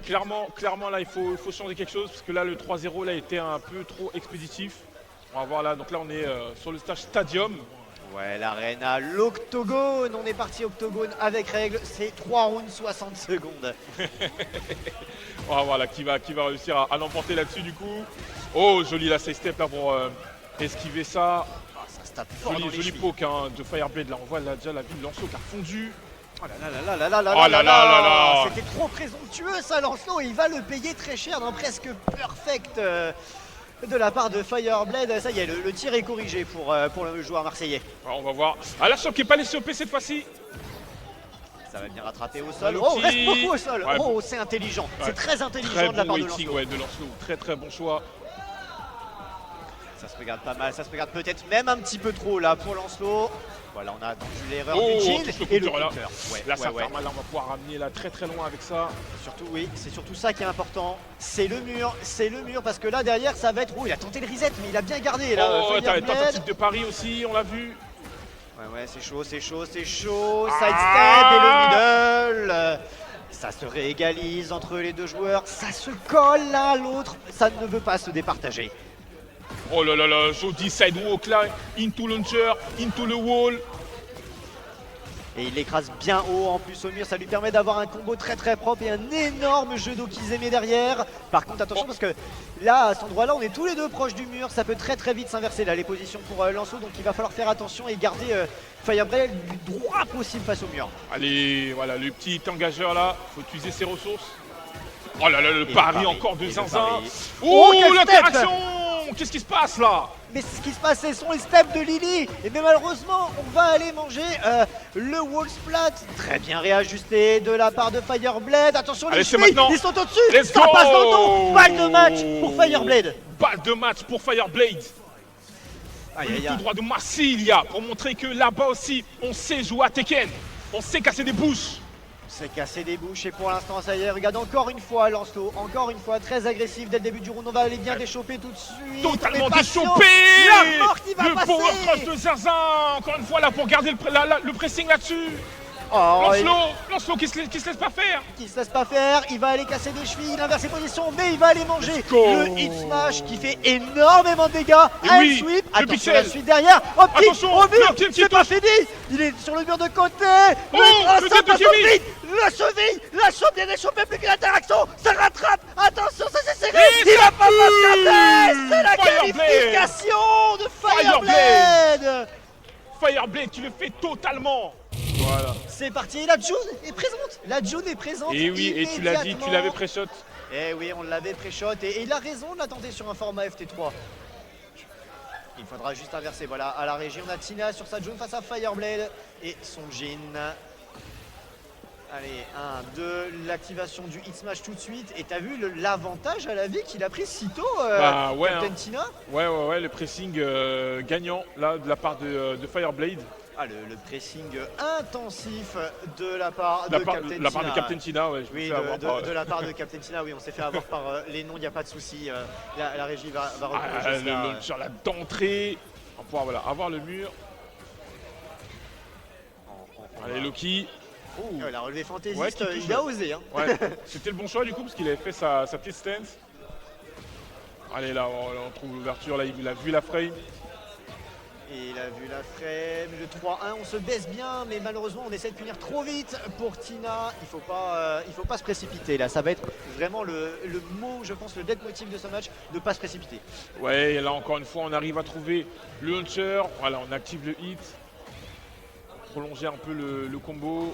Clairement là il faut changer quelque chose parce que là le 3-0 là était un peu trop expéditif. On va voir là, donc là on est sur le stage Stadium. Ouais, l'arène à l'octogone, on est parti octogone avec règle, c'est 3 rounds 60 secondes. On va voir là qui va réussir à l'emporter là-dessus du coup. Oh joli la side step là pour esquiver ça. Ah, ça se tape fort dans les Joli chevilles. poke hein, de Fireblade là, on voit là déjà la ville de Lancelot qui a fondu. Oh là là là là là Oh là là là là. C'était trop présomptueux ça Lancelot, il va le payer très cher dans presque perfect de la part de Fireblade. Ça y est, le tir est corrigé pour le joueur marseillais. Alors, on va voir. Ah la choc qui est pas laissé OP cette fois-ci. Ça va bien rattraper au sol. Le Oh, petit- reste beaucoup au sol. Ouais, Oh, c'est intelligent. Ouais. C'est très intelligent Très de la bon part de waiting Lancelot. ouais, de Lancelot. Très bon choix. Ça se regarde pas mal, ça se regarde peut-être même un petit peu trop là pour Lancelot. Voilà, on a attendu l'erreur Oh, du Jin touche le et le counter, là. counter. Ouais, Là ça ouais, fait ouais. mal, là, on va pouvoir ramener là très loin avec ça. Surtout, oui, c'est surtout ça qui est important. C'est le mur parce que là derrière ça va être. Oh, il a tenté le reset, mais il a bien gardé là. Oh, t'as la Fireblade. tentative de Paris aussi, on l'a vu. Ouais, c'est chaud, c'est chaud, c'est chaud. Ah. Sidestep et le middle. Ça se réégalise entre les deux joueurs. Ça se colle l'un à l'autre. Ça ne veut pas se départager. Oh là là là, joli sidewalk là, into launcher, into the wall. Et il l'écrase bien haut en plus au mur. Ça lui permet d'avoir un combo très propre et un énorme jeu d'eau qu'ils aimaient derrière. Par contre, attention parce que là, à cet endroit-là, on est tous les deux proches du mur. Ça peut très vite s'inverser là, les positions pour Lancelot. Donc il va falloir faire attention et garder Fireblade le plus droit possible face au mur. Allez, voilà, le petit engageur là, faut utiliser ses ressources. Oh là là, le Et pari le encore de et le Zinzin. pari. Oh, quel l'interaction. Qu'est-ce qui se passe là? Mais ce qui se passe, ce sont les steps de Lily. Et mais malheureusement, on va aller manger le wall splat. Très bien réajusté de la part de Fireblade. Attention, Allez, les c'est chevilles, maintenant. ils sont au-dessus. Let's Ça go. passe dans le dos. Balle de match pour Fireblade. Balle de match pour Fireblade. Aïe, Le aïe, tout aïe. droit de Marsilia pour montrer que là-bas aussi, on sait jouer à Tekken. On sait casser des bouches. C'est cassé des bouches et pour l'instant ça y est, regarde encore une fois Lancelot, encore une fois très agressif dès le début du round, on va aller bien déchoper tout de suite. Totalement Mais patient, déchopé. la mort qui va Le passer. power crush de Zinzin. Encore une fois là pour garder le pressing là-dessus. Oh, Lancelot qui se laisse pas faire. il se laisse pas faire, il va aller casser des chevilles, il inverse ses positions, mais il va aller manger Let's go. le hit smash qui fait énormément de dégâts. Et Un oui, sweep, le attention pixel. la suite derrière, oh petit, Attention, au mur, le pied qui c'est pas touche. fini, il est sur le mur de côté, Oh, ça le tête de passe Kevin. vite, la cheville, bien échauffée, plus qu'une interaction, ça rattrape, attention, ça s'est serré, Et il ça va pas passer, c'est la Fireblade. qualification de Fireblade. Fireblade. Fireblade qui le fait totalement. Voilà. C'est parti, la June est présente, Et oui, et tu l'as dit, tu l'avais pré-shot. Eh oui, on l'avait pré-shot et il a raison de l'attenter sur un format FT3. Il faudra juste inverser, voilà, à la régie, on a Tina sur sa June face à Fireblade et son Jin. Allez, 1, 2, l'activation du hit smash tout de suite. Et t'as vu l'avantage à la vie qu'il a pris si tôt, Bah, ouais, Captain hein. Tina. Ouais, le pressing gagnant là de la part de Fireblade. Ah, le pressing intensif de la part La de part Captain la part de Tina. Captain Tina, ouais, je me Oui, fais avoir par- de la part de Captain Tina, oui, on s'est fait avoir par les noms, il n'y a pas de souci. La régie va recorriger Ah, ça. le launcher là d'entrée. On va pouvoir voilà, avoir le mur. Allez, Loki. Ouais, la relevée Ouais, fantaisiste, qui touche, il a ouais. osé. Hein. Ouais, c'était le bon choix du coup parce qu'il avait fait sa petite stance. Allez là, on trouve l'ouverture, là il a vu la frame. Et il a vu la frame, le 3-1, on se baisse bien, mais malheureusement on essaie de punir trop vite pour Tina. Il faut pas se précipiter là, ça va être vraiment le mot, je pense, le leitmotiv de ce match, de pas se précipiter. Ouais, et là encore une fois on arrive à trouver le launcher. Voilà, on active le hit. Prolonger un peu le combo.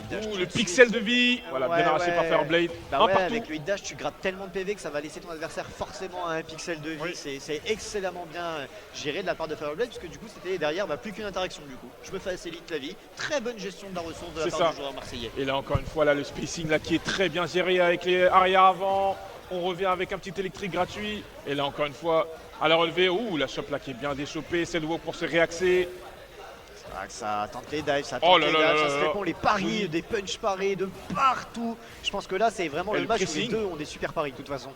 hit dash. Ouh, tout le de pixel suite. de vie. Voilà, Ouais, bien arraché par ouais. Fireblade. Bah Un ouais, partout. avec le hit dash, tu grattes tellement de PV que ça va laisser ton adversaire forcément à un pixel de vie. Oui. C'est excellemment bien géré de la part de Fireblade, parce que du coup, c'était derrière plus qu'une interaction du coup. Je me facilite la vie. Très bonne gestion de la ressource de la C'est part ça. du joueur marseillais. Et là, encore une fois, là, le spacing là, qui est très bien géré avec les arrières avant. On revient avec un petit électrique gratuit. Et là, encore une fois, à la relevée. Ouh, la shop là qui est bien déchopée. C'est le pour se réaxer. Ah, ça tente les dives, ça Oh tente là les là dives, là ça là se là. répond les paris, Joli. des punch paris de partout. Je pense que là, c'est vraiment Et le le match où les pressing. deux ont des super paris de toute façon.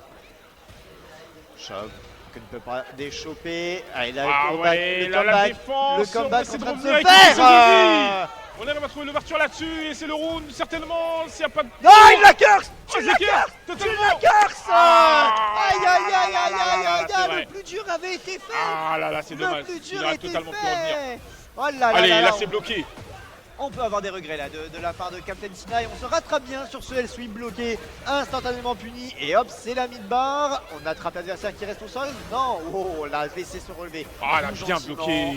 Chop, que ne peut pas déchoper. Allez, là, Ah le comeback, ouais, le là, la comeback, défense. le On comeback essaie en de train de se revenir avec le pixel faire. de vie. On arrive à trouver l'ouverture là-dessus. Et c'est le round, certainement. S'il n'y a pas de. Non, il la curse. Oh, Tu la Zeker, curse. Tu totalement. la curse. Ah, Aïe, aïe, aïe, aïe, aïe, aïe, c'est aïe, vrai. le plus dur avait été fait. Ah là là, c'est Le dommage. plus Il dur aurait était totalement pu revenir. fait. Oh là là Allez, là là, là, c'est bloqué. on peut avoir des regrets là de la part de Captain Tina et on se rattrape bien sur ce L-sweep bloqué, instantanément puni et hop c'est la mid-bar, on attrape l'adversaire qui reste au sol, non, oh on l'a laissé se relever. Ah, elle a Tout bien gentiment. bloqué.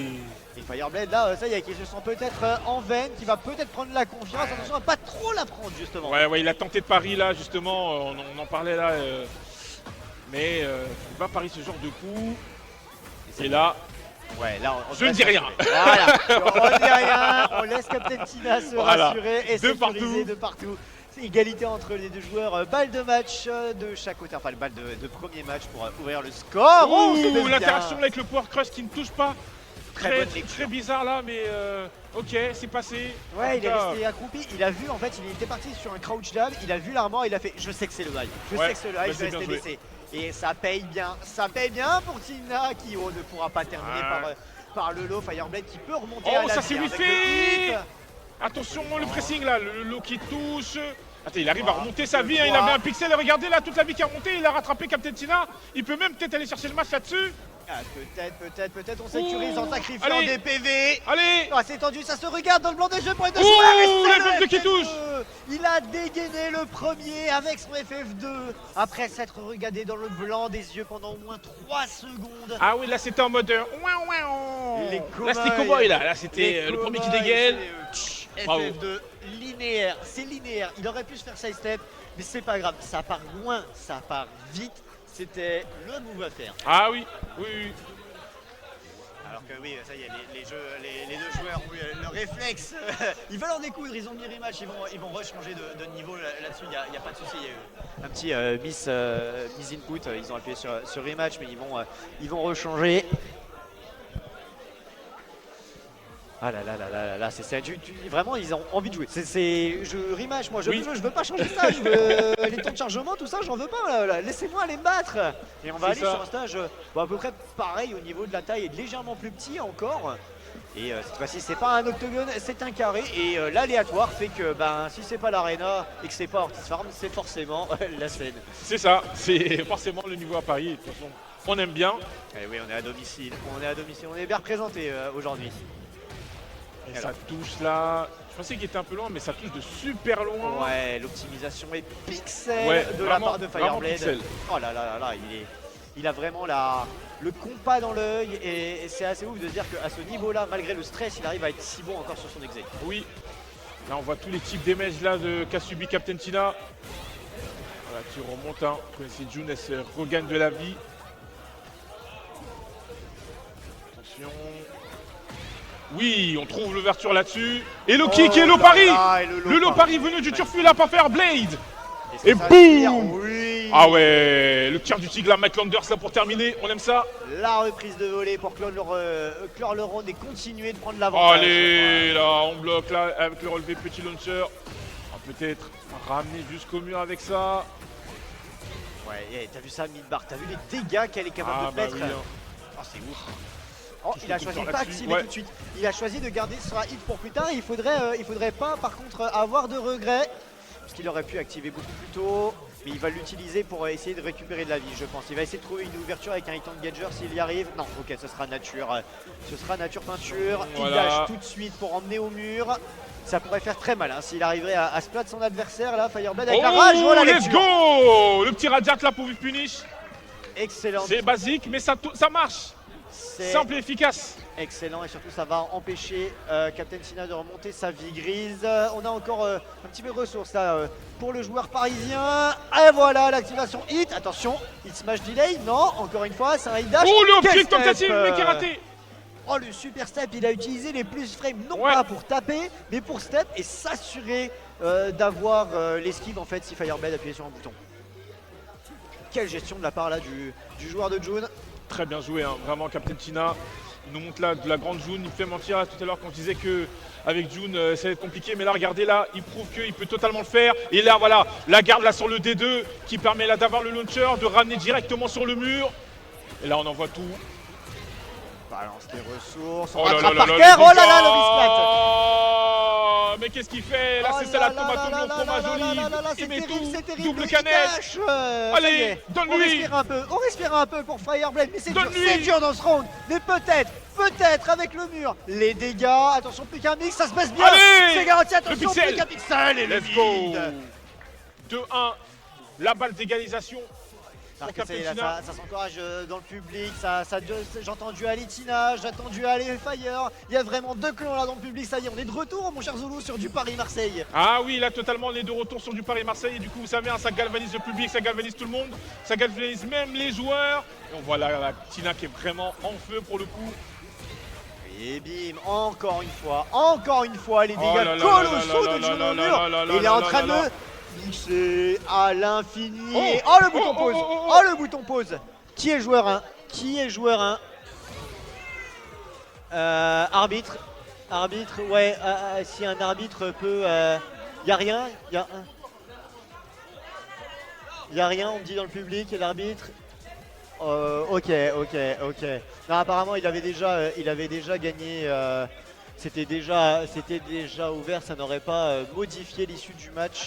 Et Fireblade là, ça y est, qui se sent peut-être en veine, qui va peut-être prendre la confiance, attention à pas trop la prendre justement. Ouais, ouais, il a tenté de pari là, justement. On en parlait là. Mais il va parier ce genre de coup. Et là, Ouais, là on je ne laisse dis rien. Voilà, on dit rien, on laisse Captain Tina se Voilà. rassurer et De sécuriser partout. de partout. C'est égalité entre les deux joueurs, balle de match de chaque côté, enfin le balle de premier match pour ouvrir le score. Oh, c'est ouh, bien. l'interaction avec le Power Crush qui ne touche pas. Très Très, bonne lecture. très bizarre là, mais ok, c'est passé. En Ouais, tout il est cas, resté accroupi, il a vu en fait, il était parti sur un crouch jab, il a vu l'armor, il a fait je sais que c'est le high, je Ouais, sais que c'est le bah, high, je c'est vais rester bien joué. baissé. Et ça paye bien pour Tina qui ne pourra pas terminer Ouais. par le low. Fireblade qui peut remonter Oh, à la ça, c'est vie vite avec le fait. hit. Attention, le pressing là, le low qui touche. Attends, il arrive à Trois, remonter sa deux, vie, hein, il trois. avait un pixel, regardez là, toute la vie qui a remonté, il a rattrapé Captain Tina. Il peut même peut-être aller chercher le match là-dessus. Ah, peut-être, on sécurise en sacrifiant Allez. des PV. Allez. Ah, c'est tendu, ça se regarde dans le blanc des jeux pour les deux Ouh, joueurs. Et c'est le FF2 qui touche. Il a dégainé le premier avec son FF2 après s'être regardé dans le blanc des yeux pendant au moins 3 secondes. Ah oui, là c'était en mode ouin, ouin. Les Là c'était cow-boys. cowboy là c'était le premier qui dégaine. Bravo. FF2 linéaire, c'est linéaire. Il aurait pu se faire sidestep, mais c'est pas grave. Ça part loin, ça part vite. C'était le move à faire. Ah oui, oui, oui. Alors que oui, ça y est, les deux joueurs ont eu le réflexe. Ils veulent en découdre, ils ont mis rematch, ils vont rechanger de niveau là-dessus, il n'y a pas de souci. Il y a eu un petit miss input, ils ont appuyé sur rematch, mais ils vont rechanger. Ah là là là là là, vraiment ils ont envie de jouer. Je rematch, moi je Oui. veux pas changer ça, je veux les temps de chargement, tout ça, j'en veux pas. Là. Laissez-moi aller me battre. Et on va aller C'est ça. sur un stage à peu près pareil au niveau de la taille et légèrement plus petit encore. Et cette fois-ci c'est pas un octogone, c'est un carré. Et l'aléatoire fait que si c'est pas l'arena et que c'est pas Ortiz Farm, c'est forcément la scène. C'est ça, c'est forcément le niveau à Paris. De toute façon, on aime bien. Et oui, on est à domicile, on est bien représenté aujourd'hui. Et ça touche là. Je pensais qu'il était un peu loin, mais ça touche de super loin. Ouais, l'optimisation est pixel Ouais, de la vraiment- part de vraiment Fireblade. pixel. Oh là là là là, il a vraiment le compas dans l'œil et c'est assez ouf de se dire qu'à ce niveau-là, malgré le stress, il arrive à être si bon encore sur son exec. Oui. Là, on voit tous les types damages là qu'a subi Captain Tina. Voilà, qui remonte. Hein. Vous connaissez June, elle se regagne de la vie. Attention. Oui, on trouve l'ouverture là-dessus. Et le kick et le pari. Le low pari venu du turfu là par Fireblade. Et Et ça tire, boum. oui. Ah ouais, le tir du tigre là, Mike Landers là pour terminer, on aime ça. La reprise de volée pour clore le round et continuer de prendre l'avantage. Allez, là, on bloque là avec le relevé petit launcher. On va peut-être ramener jusqu'au mur avec ça. Ouais, t'as vu ça, mid-bar, t'as vu les dégâts qu'elle est capable Ah de bah mettre. oui, hein. Oh, c'est ouf. Oh, Touche il a le choisi coup de de pas là-dessus, activer ouais. tout de suite. Il a choisi de garder son hit pour plus tard. Il faudrait pas, par contre, avoir de regrets. Parce qu'il aurait pu activer beaucoup plus tôt. Mais il va l'utiliser pour essayer de récupérer de la vie, je pense. Il va essayer de trouver une ouverture avec un hit on Gadger s'il y arrive. Non, ok, ce sera nature. Ce sera nature peinture. Il Voilà. dash tout de suite pour emmener au mur. Ça pourrait faire très mal hein, s'il arriverait à splat son adversaire là. Fireblade avec la rage. Oh, la let's lecture. go. Le petit radiat là pour vite punish. Excellent. C'est basique, mais ça marche. C'est Simple et efficace. excellent et surtout ça va empêcher Captain Tina de remonter sa vie grise. On a encore un petit peu de ressources là pour le joueur parisien. Et voilà l'activation hit. Attention, hit smash delay. Non, encore une fois, c'est un hit dash. Oh, le Quel pied step, tentative, mais qui est raté. Oh, le super step, il a utilisé les plus frames, non Ouais. pas pour taper, mais pour step et s'assurer d'avoir l'esquive en fait si Fireblade appuyait sur un bouton. Quelle gestion de la part là du joueur de June. Très bien joué, hein. Vraiment Captain Tina. Il nous montre là de la grande June. Il fait mentir là, tout à l'heure quand je disais que avec June ça va être compliqué. Mais là, regardez là, il prouve qu'il peut totalement le faire. Et là, voilà, la garde là sur le D2 qui permet là d'avoir le launcher, de ramener directement sur le mur. Et là, on envoie tout. Balance les ressources, on Oh là rattrape là par là terre, là, oh là là, le respect. Oh, mais qu'est-ce qu'il fait? Là, c'est ça la tomate au lion, fromage olive. Il met tout, double le canette. dash, Allez, ça y est. On donne-lui. respire un peu pour Fireblade, mais Donne-lui. c'est dur dans ce round. Mais peut-être avec le mur, les dégâts, attention plus qu'un mix, ça se passe bien. Allez, C'est garanti, le attention pixel. plus qu'un pixel et le Let's go. vide. 2-1, la balle d'égalisation. Alors Pour que ça y est, Captain là, Tina. ça s'encourage dans le public, j'ai entendu aller Tina, j'ai entendu aller Fire, il y a vraiment deux clans là dans le public, ça y est, on est de retour mon cher Zulu sur du Paris-Marseille. Ah oui, là totalement, on est de retour sur du Paris-Marseille et du coup vous savez, hein, ça galvanise le public, ça galvanise tout le monde, ça galvanise même les joueurs. Et on voit là la Tina qui est vraiment en feu pour le coup. Et bim, encore une fois, les Oh dégâts là là colossaux là là de là June là au là mur. là là Il est là en là train de là là. mixer à l'infini. Oh, Oh le bouton oh, pause, oh, oh, oh. oh le bouton pause. Qui est joueur 1? Qui est joueur 1? Arbitre, ouais, si un arbitre peut... y a rien, y a rien, on me dit dans le public, et l'arbitre... Ok. Non, apparemment il avait déjà gagné, c'était déjà ouvert, ça n'aurait pas modifié l'issue du match,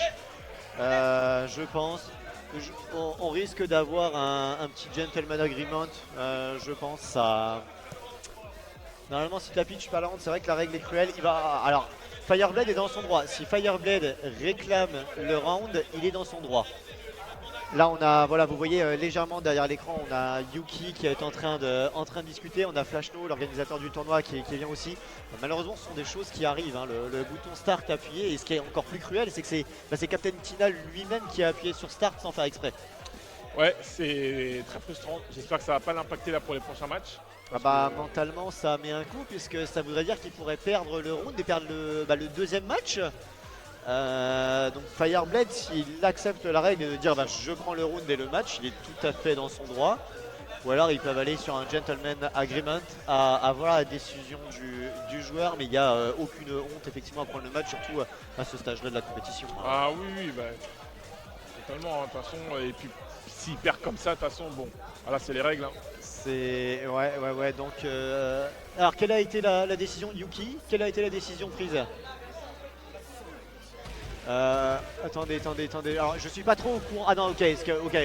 je pense. On risque d'avoir un petit gentleman agreement, je pense. Ça... Normalement, si tu la pitches pas la honte, c'est vrai que la règle est cruelle. Alors, Fireblade est dans son droit. Si Fireblade réclame le round, il est dans son droit. Là, on a, voilà, vous voyez légèrement derrière l'écran, on a Yuki qui est en train de discuter. On a Flashno, l'organisateur du tournoi, qui vient aussi. Malheureusement, ce sont des choses qui arrivent, hein. Le bouton Start appuyé, et ce qui est encore plus cruel, c'est que c'est Captain Tina lui-même qui a appuyé sur Start sans faire exprès. Ouais, c'est très frustrant. J'espère que ça va pas l'impacter là pour les prochains matchs. Ah bah mentalement ça met un coup puisque ça voudrait dire qu'il pourrait perdre le round et perdre le deuxième match. Donc Fireblade, s'il accepte la règle de dire bah, je prends le round et le match, il est tout à fait dans son droit. Ou alors ils peuvent aller sur un gentleman agreement à avoir la décision du joueur, mais il n'y a aucune honte effectivement à prendre le match, surtout à ce stage-là de la compétition. Ah oui, bah, totalement, hein, de toute façon. Et puis s'il perd comme ça, de toute façon, bon, voilà, c'est les règles. Hein. C'est... Ouais, donc... Alors quelle a été la décision Yuki? Quelle a été la décision prise? Attendez. Alors je suis pas trop au courant. Ah non, ok,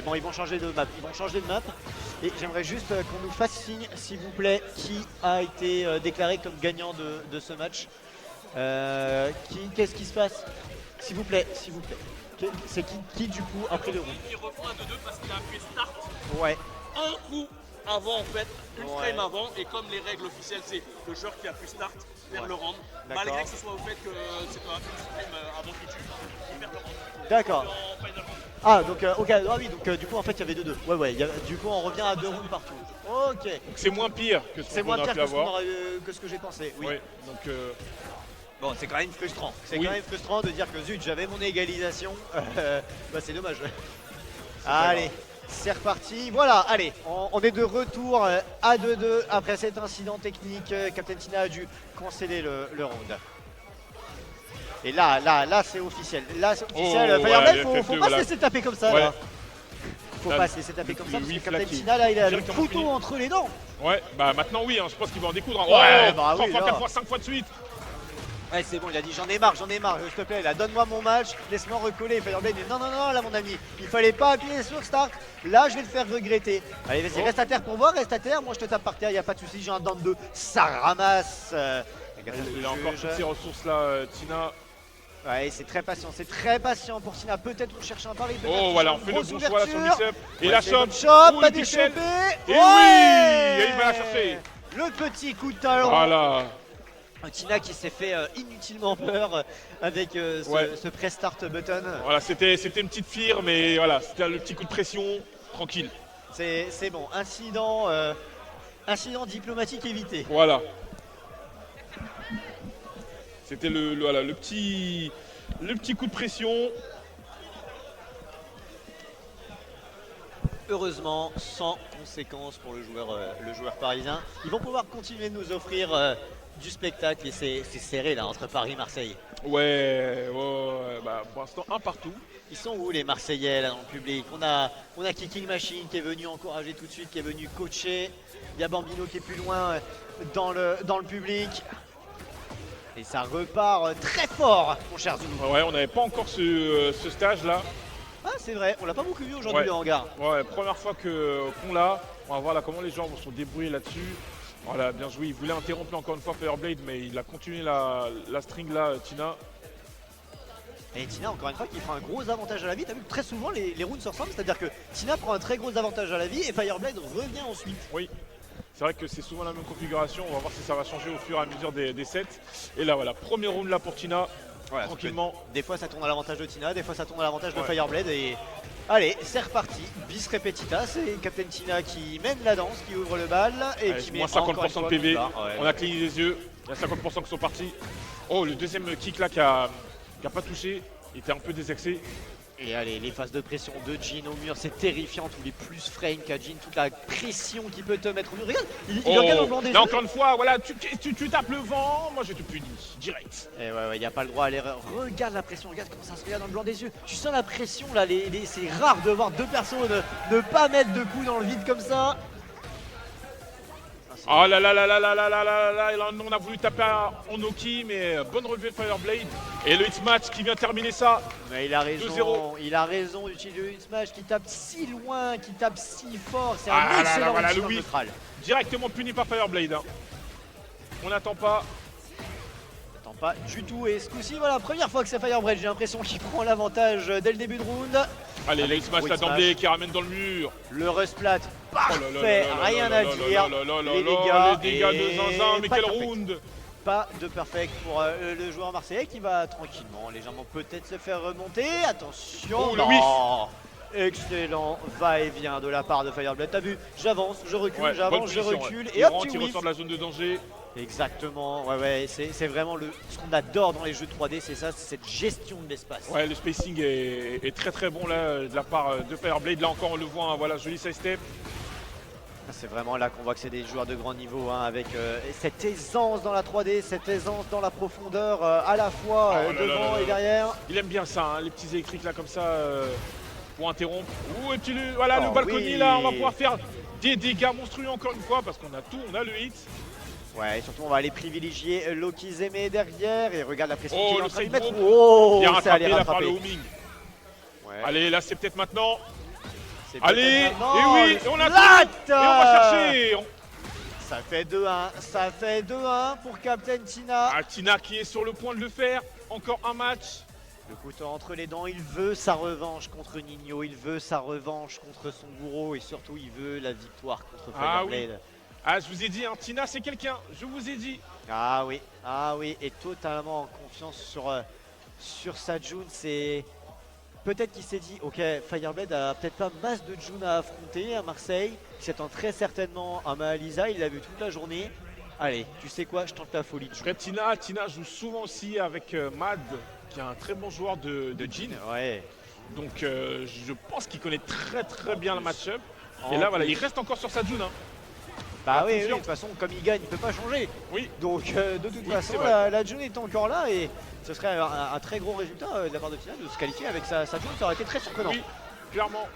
bon, ils vont changer de map. Et j'aimerais juste qu'on nous fasse signe, s'il vous plaît, qui a été déclaré comme gagnant de ce match. Qu'est-ce qui se passe? S'il vous plaît. C'est qui du coup a pris le round? Il reprend un 2-2 parce qu'il a appuyé start Ouais. un coup avant en fait, une Ouais. frame avant, et comme les règles officielles c'est le joueur qui appuie start perd le round, D'accord. malgré que ce soit au fait que c'est pas une frame avant qu'il tue, il perd le round. D'accord. En final round. Ah donc ok, ah oui, donc du coup en fait il y avait 2-2. Ouais, du coup on revient à 2 rounds partout. Ok. Donc c'est moins pire que ce C'est qu'on moins a pire pu que ce, avoir. que ce que j'ai pensé, oui. Ouais, donc Bon, c'est quand même frustrant. C'est Oui. quand même frustrant de dire que zut, j'avais mon égalisation. Bah c'est dommage. pas Allez, c'est reparti. Voilà, allez, on est de retour à 2-2 après cet incident technique. Captain Tina a dû canceller le round. Et là c'est officiel. Là c'est officiel. Oh, Fireblade, ouais, faut FF2, pas voilà. se laisser taper comme ça Ouais. là. Faut Là, pas se laisser taper comme ça le parce que whiff, Captain là, qui- Tina là il a le directement couteau fini. entre les dents. ouais, bah maintenant oui, hein, je pense qu'il va en découdre. Hein. Ouais, bah 3 oui, fois, là. 4 fois, 5 fois de suite. Ouais c'est bon, il a dit j'en ai marre, s'il te plaît, là donne-moi mon match, laisse-moi recoller. Fireblade dit non là mon ami, il fallait pas appuyer sur start, là je vais te faire regretter. Allez vas-y, Oh. reste à terre pour voir, reste à terre, moi je te tape par terre, y a pas de soucis, j'ai un down 2, ça ramasse. Il a encore toutes ces ressources là, Tina. Ouais c'est très patient pour Tina, peut-être on cherche un pari, peut-être Oh voilà, on fait le grosse bon choix là sur le ouverture. bicep. Et Ouais, la c'est chope. bonne chope, Oh, pas le pixel. d'échappée. Et oui, et il va la chercher. Le petit coup de talon. Voilà. Tina qui s'est fait inutilement peur avec ce press start button. Voilà, c'était une petite fear, mais voilà, c'était le petit coup de pression, tranquille. C'est bon, incident diplomatique évité. Voilà. C'était le petit coup de pression. Heureusement, sans conséquence pour le joueur parisien. Ils vont pouvoir continuer de nous offrir du spectacle et c'est serré là entre Paris et Marseille. Ouais, bah, pour l'instant, un partout. Ils sont où les Marseillais là dans le public? On a Kicking Machine qui est venu encourager tout de suite, qui est venu coacher. Il y a Bambino qui est plus loin dans le public. Et ça repart très fort, mon cher Zulu. Ouais, on n'avait pas encore ce stage là. Ah c'est vrai, on l'a pas beaucoup vu aujourd'hui le hangar. Ouais, première fois qu'on l'a. On va voir là comment les gens vont se débrouiller là-dessus. Voilà, bien joué. Il voulait interrompre là, encore une fois Fireblade, mais il a continué la string là, Tina. Et Tina, encore une fois, qui prend un gros avantage à la vie. T'as vu que très souvent les rounds se ressemblent, c'est-à-dire que Tina prend un très gros avantage à la vie et Fireblade revient ensuite. Oui, c'est vrai que c'est souvent la même configuration. On va voir si ça va changer au fur et à mesure des sets. Et là, voilà, premier round là pour Tina. Voilà, tranquillement. Des fois ça tourne à l'avantage de Tina, des fois ça tourne à l'avantage de Fireblade et allez, c'est reparti, bis repetita, c'est Captain Tina qui mène la danse, qui ouvre le bal et qui met moins 50% de PV. On a cligné les yeux, il y a 50% qui sont partis. Oh, le deuxième kick là qui a pas touché, il était un peu désaxé. Et allez, les phases de pression de Jin au mur, c'est terrifiant, tous les plus frames qu'a Jin, toute la pression qu'il peut te mettre au mur. Regarde, il regarde dans le blanc des yeux. Là encore une fois, voilà, tu tapes le vent, moi je te punis, direct. Et ouais, il n'y a pas le droit à l'erreur. Regarde la pression, regarde comment ça se regarde dans le blanc des yeux. Tu sens la pression là, c'est rare de voir deux personnes ne pas mettre de coups dans le vide comme ça. Oh là là là là là là là là là là, on a voulu taper en Oki, mais bonne relevée de Fireblade. Et le hitmatch qui vient terminer ça. Mais il a raison d'utiliser le hitmatch qui tape si loin, qui tape si fort. C'est un excellent le neutral. Directement puni par Fireblade. Hein. On n'attend pas. Pas du tout et ce coup-ci voilà première fois que c'est Fireblade, j'ai l'impression qu'il prend l'avantage dès le début de round. Allez le hitmatch là d'emblée qui ramène dans le mur. Le resplat parfait, rien à dire les dégâts de Zinzin, mais quel round. Pas de perfect pour le joueur marseillais qui va tranquillement, légèrement peut-être se faire remonter, attention. Oh, le whiff. Excellent va-et-vient de la part de Fireblade, t'as vu, j'avance, je recule, j'avance, je recule et hop tu ressort de la zone de danger. Exactement, ouais, c'est vraiment ce qu'on adore dans les jeux de 3D, c'est ça, c'est cette gestion de l'espace. Ouais, le spacing est très très bon là de la part de Fireblade. Là encore on le voit, hein, voilà, joli side step. C'est vraiment là qu'on voit que c'est des joueurs de grand niveau, hein, avec cette aisance dans la 3D, cette aisance dans la profondeur, à la fois devant et derrière. Il aime bien ça, hein, les petits électriques là comme ça pour interrompre. Ouh, et puis voilà le balcony là, on va pouvoir faire des dégâts monstrueux encore une fois parce qu'on a tout, on a le hit. Ouais, et surtout on va aller privilégier Loki Zeme derrière et regarde la pression qu'il est en train de mettre. Il a rattrapé là par le homing. Ouais. Allez, là c'est peut-être maintenant. Allez, et oui, et on a tout, et on va chercher. Ça fait 2-1, ça fait 2-1 pour Captain Tina. Ah, Tina qui est sur le point de le faire, encore un match. Le couteau entre les dents, il veut sa revanche contre Nino, il veut sa revanche contre son bourreau et surtout il veut la victoire contre Fireblade. Ah, je vous ai dit, hein, Tina c'est quelqu'un, je vous ai dit. Ah oui, et totalement en confiance sur sa June, c'est... Peut-être qu'il s'est dit, ok, Fireblade a peut-être pas masse de June à affronter à Marseille, il s'attend très certainement à Mahalisa, il l'a vu toute la journée. Allez, tu sais quoi, je tente la folie de June. Tina joue souvent aussi avec Mad, qui est un très bon joueur de Jin. Ouais. Donc je pense qu'il connaît très très bien le match-up. Et là voilà, il reste encore sur sa June. Hein. Bah oui, de toute façon, comme il gagne, il peut pas changer. Oui. Donc de toute façon, la June est encore là et ce serait un très gros résultat de la part de Tina de se qualifier avec sa June, ça aurait été très surprenant. Oui, clairement.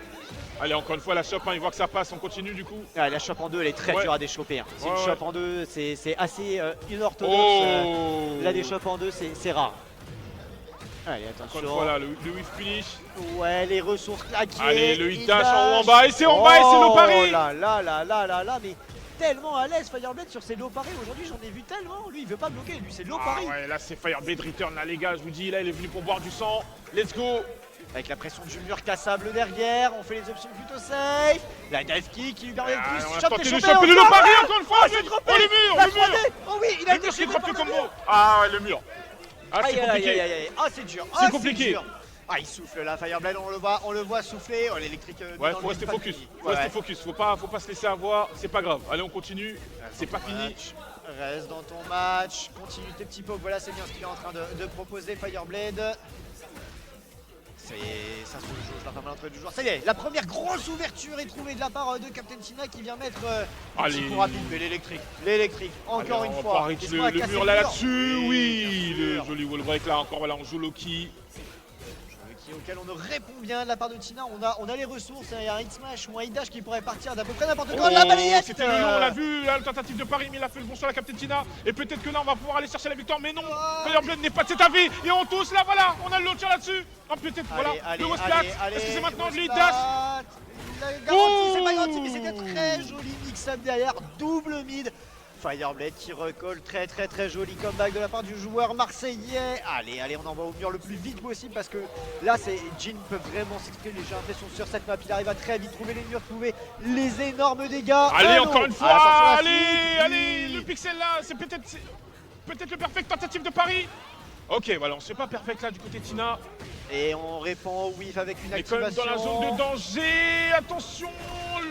Allez, encore une fois, la shop, hein, il voit que ça passe, on continue du coup. Ah, la shop en deux, elle est très dure à déchoper. Hein. C'est une shop en deux, c'est assez inorthodoxe. La déchoppe en deux, c'est rare. Allez, attention. Encore une fois, là, le whiff punish. Ouais, les ressources claquées. Allez, le hit dash en haut en bas, et c'est en bas, et c'est le pari. Oh là, mais tellement à l'aise Fireblade sur ses low paris. Aujourd'hui, j'en ai vu tellement. Lui, il veut pas bloquer, lui, c'est low pari. Ouais, là, c'est Fireblade return, là, les gars, je vous dis, là, il est venu pour boire du sang. Let's go. Avec la pression du mur cassable derrière, on fait les options plutôt safe. La dive kick qui lui permet de plus. On a Chope tenté des le chopés, choper, le pari encore une fois. c'est trop Oh, le mur, La le mur. 3D. Oh oui, il a Le été mur qui chopé drop par le le combo. mur. Ah ouais, le mur. Ah, c'est Aïe aïe aïe compliqué. aïe aïe. Ah, c'est dur. C'est Ah, compliqué. dur. Ah, il souffle là, Fireblade, on le voit souffler. Oh, l'électrique. Ouais, dans faut le rester pas focus. fini. Faut rester focus. Faut pas se laisser avoir. C'est pas grave. Allez, on continue. C'est pas fini. Reste dans ton match, continue tes petits pokes, voilà c'est bien ce qu'il est en train de proposer Fireblade. Ça se joue là, pas mal entre les deux joueurs. Ça y est, la première grosse ouverture est trouvée de la part de Captain Tina qui vient mettre un petit Allez. coup rapide, mais l'électrique, encore Allez, une on fois. va Ils sont le à casser mur le là mur. là-dessus. Oui, bien le sûr. joli wall break là encore. Voilà, on joue Loki. Auquel on ne répond bien de la part de Tina. On a les ressources, il y a un hit smash ou un hit dash qui pourrait partir d'à peu près n'importe quand. La balayette. C'était le long, on l'a vu, là, le tentative de Paris, mais il a fait le bon sur la Captain Tina. Et peut-être que là, on va pouvoir aller chercher la victoire, mais non, Fireblade n'est pas de cet avis. Et on tousse là, voilà, on a le launcher là-dessus. Ah, peut-être, voilà, le Wosplat. Est-ce que c'est maintenant de lead dash? La garantie, c'est pas garanti, mais c'était très joli mix-up derrière, double mid. Fireblade qui recolle, très joli comeback de la part du joueur marseillais. Allez, on envoie au mur le plus vite possible parce que là, Jin peut vraiment s'exprimer. J'ai l'impression sur cette map, il arrive à très vite trouver les murs, trouver les énormes dégâts. Allez, Oh encore non. une fois, Attention à la allez, suite, le oui. pixel là, c'est peut-être le perfect tentative de Paris. Ok, voilà, on se fait pas perfect là du côté de Tina. Et on répond au whiff avec une Mais quand même activation. dans la zone de danger, attention,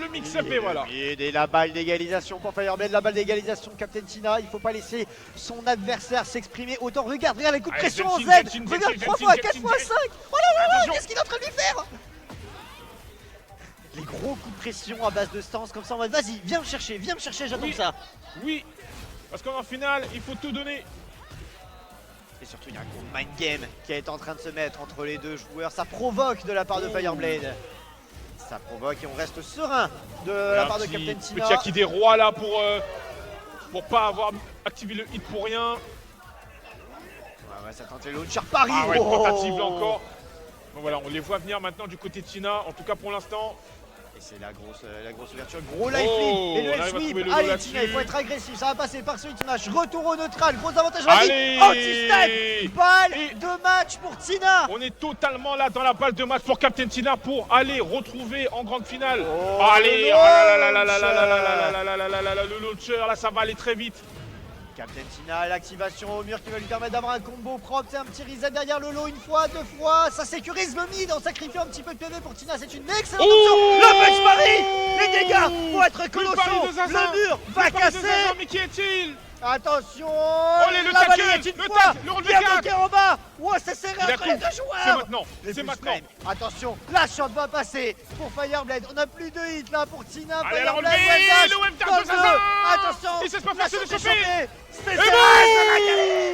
le mix-up et voilà. Et la balle d'égalisation pour Fireblade, la balle d'égalisation de Captain Tina. Il faut pas laisser son adversaire s'exprimer autant. Regarde les coups de Allez, pression en Z. Zetkin, Regarde Zetkin, 3 fois, Zetkin, 4 fois, Zetkin. 5. Oh là là, Attention. qu'est-ce qu'il est en train de lui faire? Les gros coups de pression à base de stance comme ça en mode vas-y, viens me chercher, j'attends Oui. ça. Oui, parce qu'en finale, il faut tout donner. Et surtout, il y a un gros mind game qui est en train de se mettre entre les deux joueurs. Ça provoque de la part de Fireblade. Ça provoque et on reste serein de la part de Captain Tina. Petit acquis des rois là pour pas avoir activé le hit pour rien. Ouais, ça tente les launchers Paris. Ah ouais, Oh. tentative là encore. Bon voilà, on les voit venir maintenant du côté de Tina, en tout cas pour l'instant. Et c'est la grosse ouverture, gros life Oh, flip et le là, il va sweep. trouver le Allez low Tina, il faut là-dessus. être agressif, ça va passer par ce hit smash. Retour au neutral, gros avantage rapide. Allez. Anti-step, balle Et- de match pour Tina. On est totalement là dans la balle de match pour Captain Tina pour aller retrouver en grande finale. Oh, Allez, le oh là là là là là launcher. là là là là là là là là là, le launcher là, ça va aller très vite. Captain Tina, l'activation au mur qui va lui permettre d'avoir un combo propre. C'est un petit reset derrière le lot, une fois, deux fois. Ça sécurise le mid en sacrifiant un petit peu de PV pour Tina. C'est une excellente option. Le punch Paris. Les dégâts vont être Le colossaux. pari de Zaza. Le mur va Le pari de casser. Zaza, mais qui est-il? Attention. Allez, le la tackle, balayette une le fois. tackle, le roll de Bien quatre. bloqué en bas. Ouah, c'est serré Il a entre les tout. deux joueurs. C'est maintenant, Les c'est push maintenant. frame. Attention, la shot va passer pour Fireblade. On a plus de hits là pour Tina. Allez, la Fireblade, relevée, web dash le web dash dans de Zaza. Attention, Il sait pas la faire, c'est shot de est choper. chopée. C'est Et serré, bon. ça va gagner.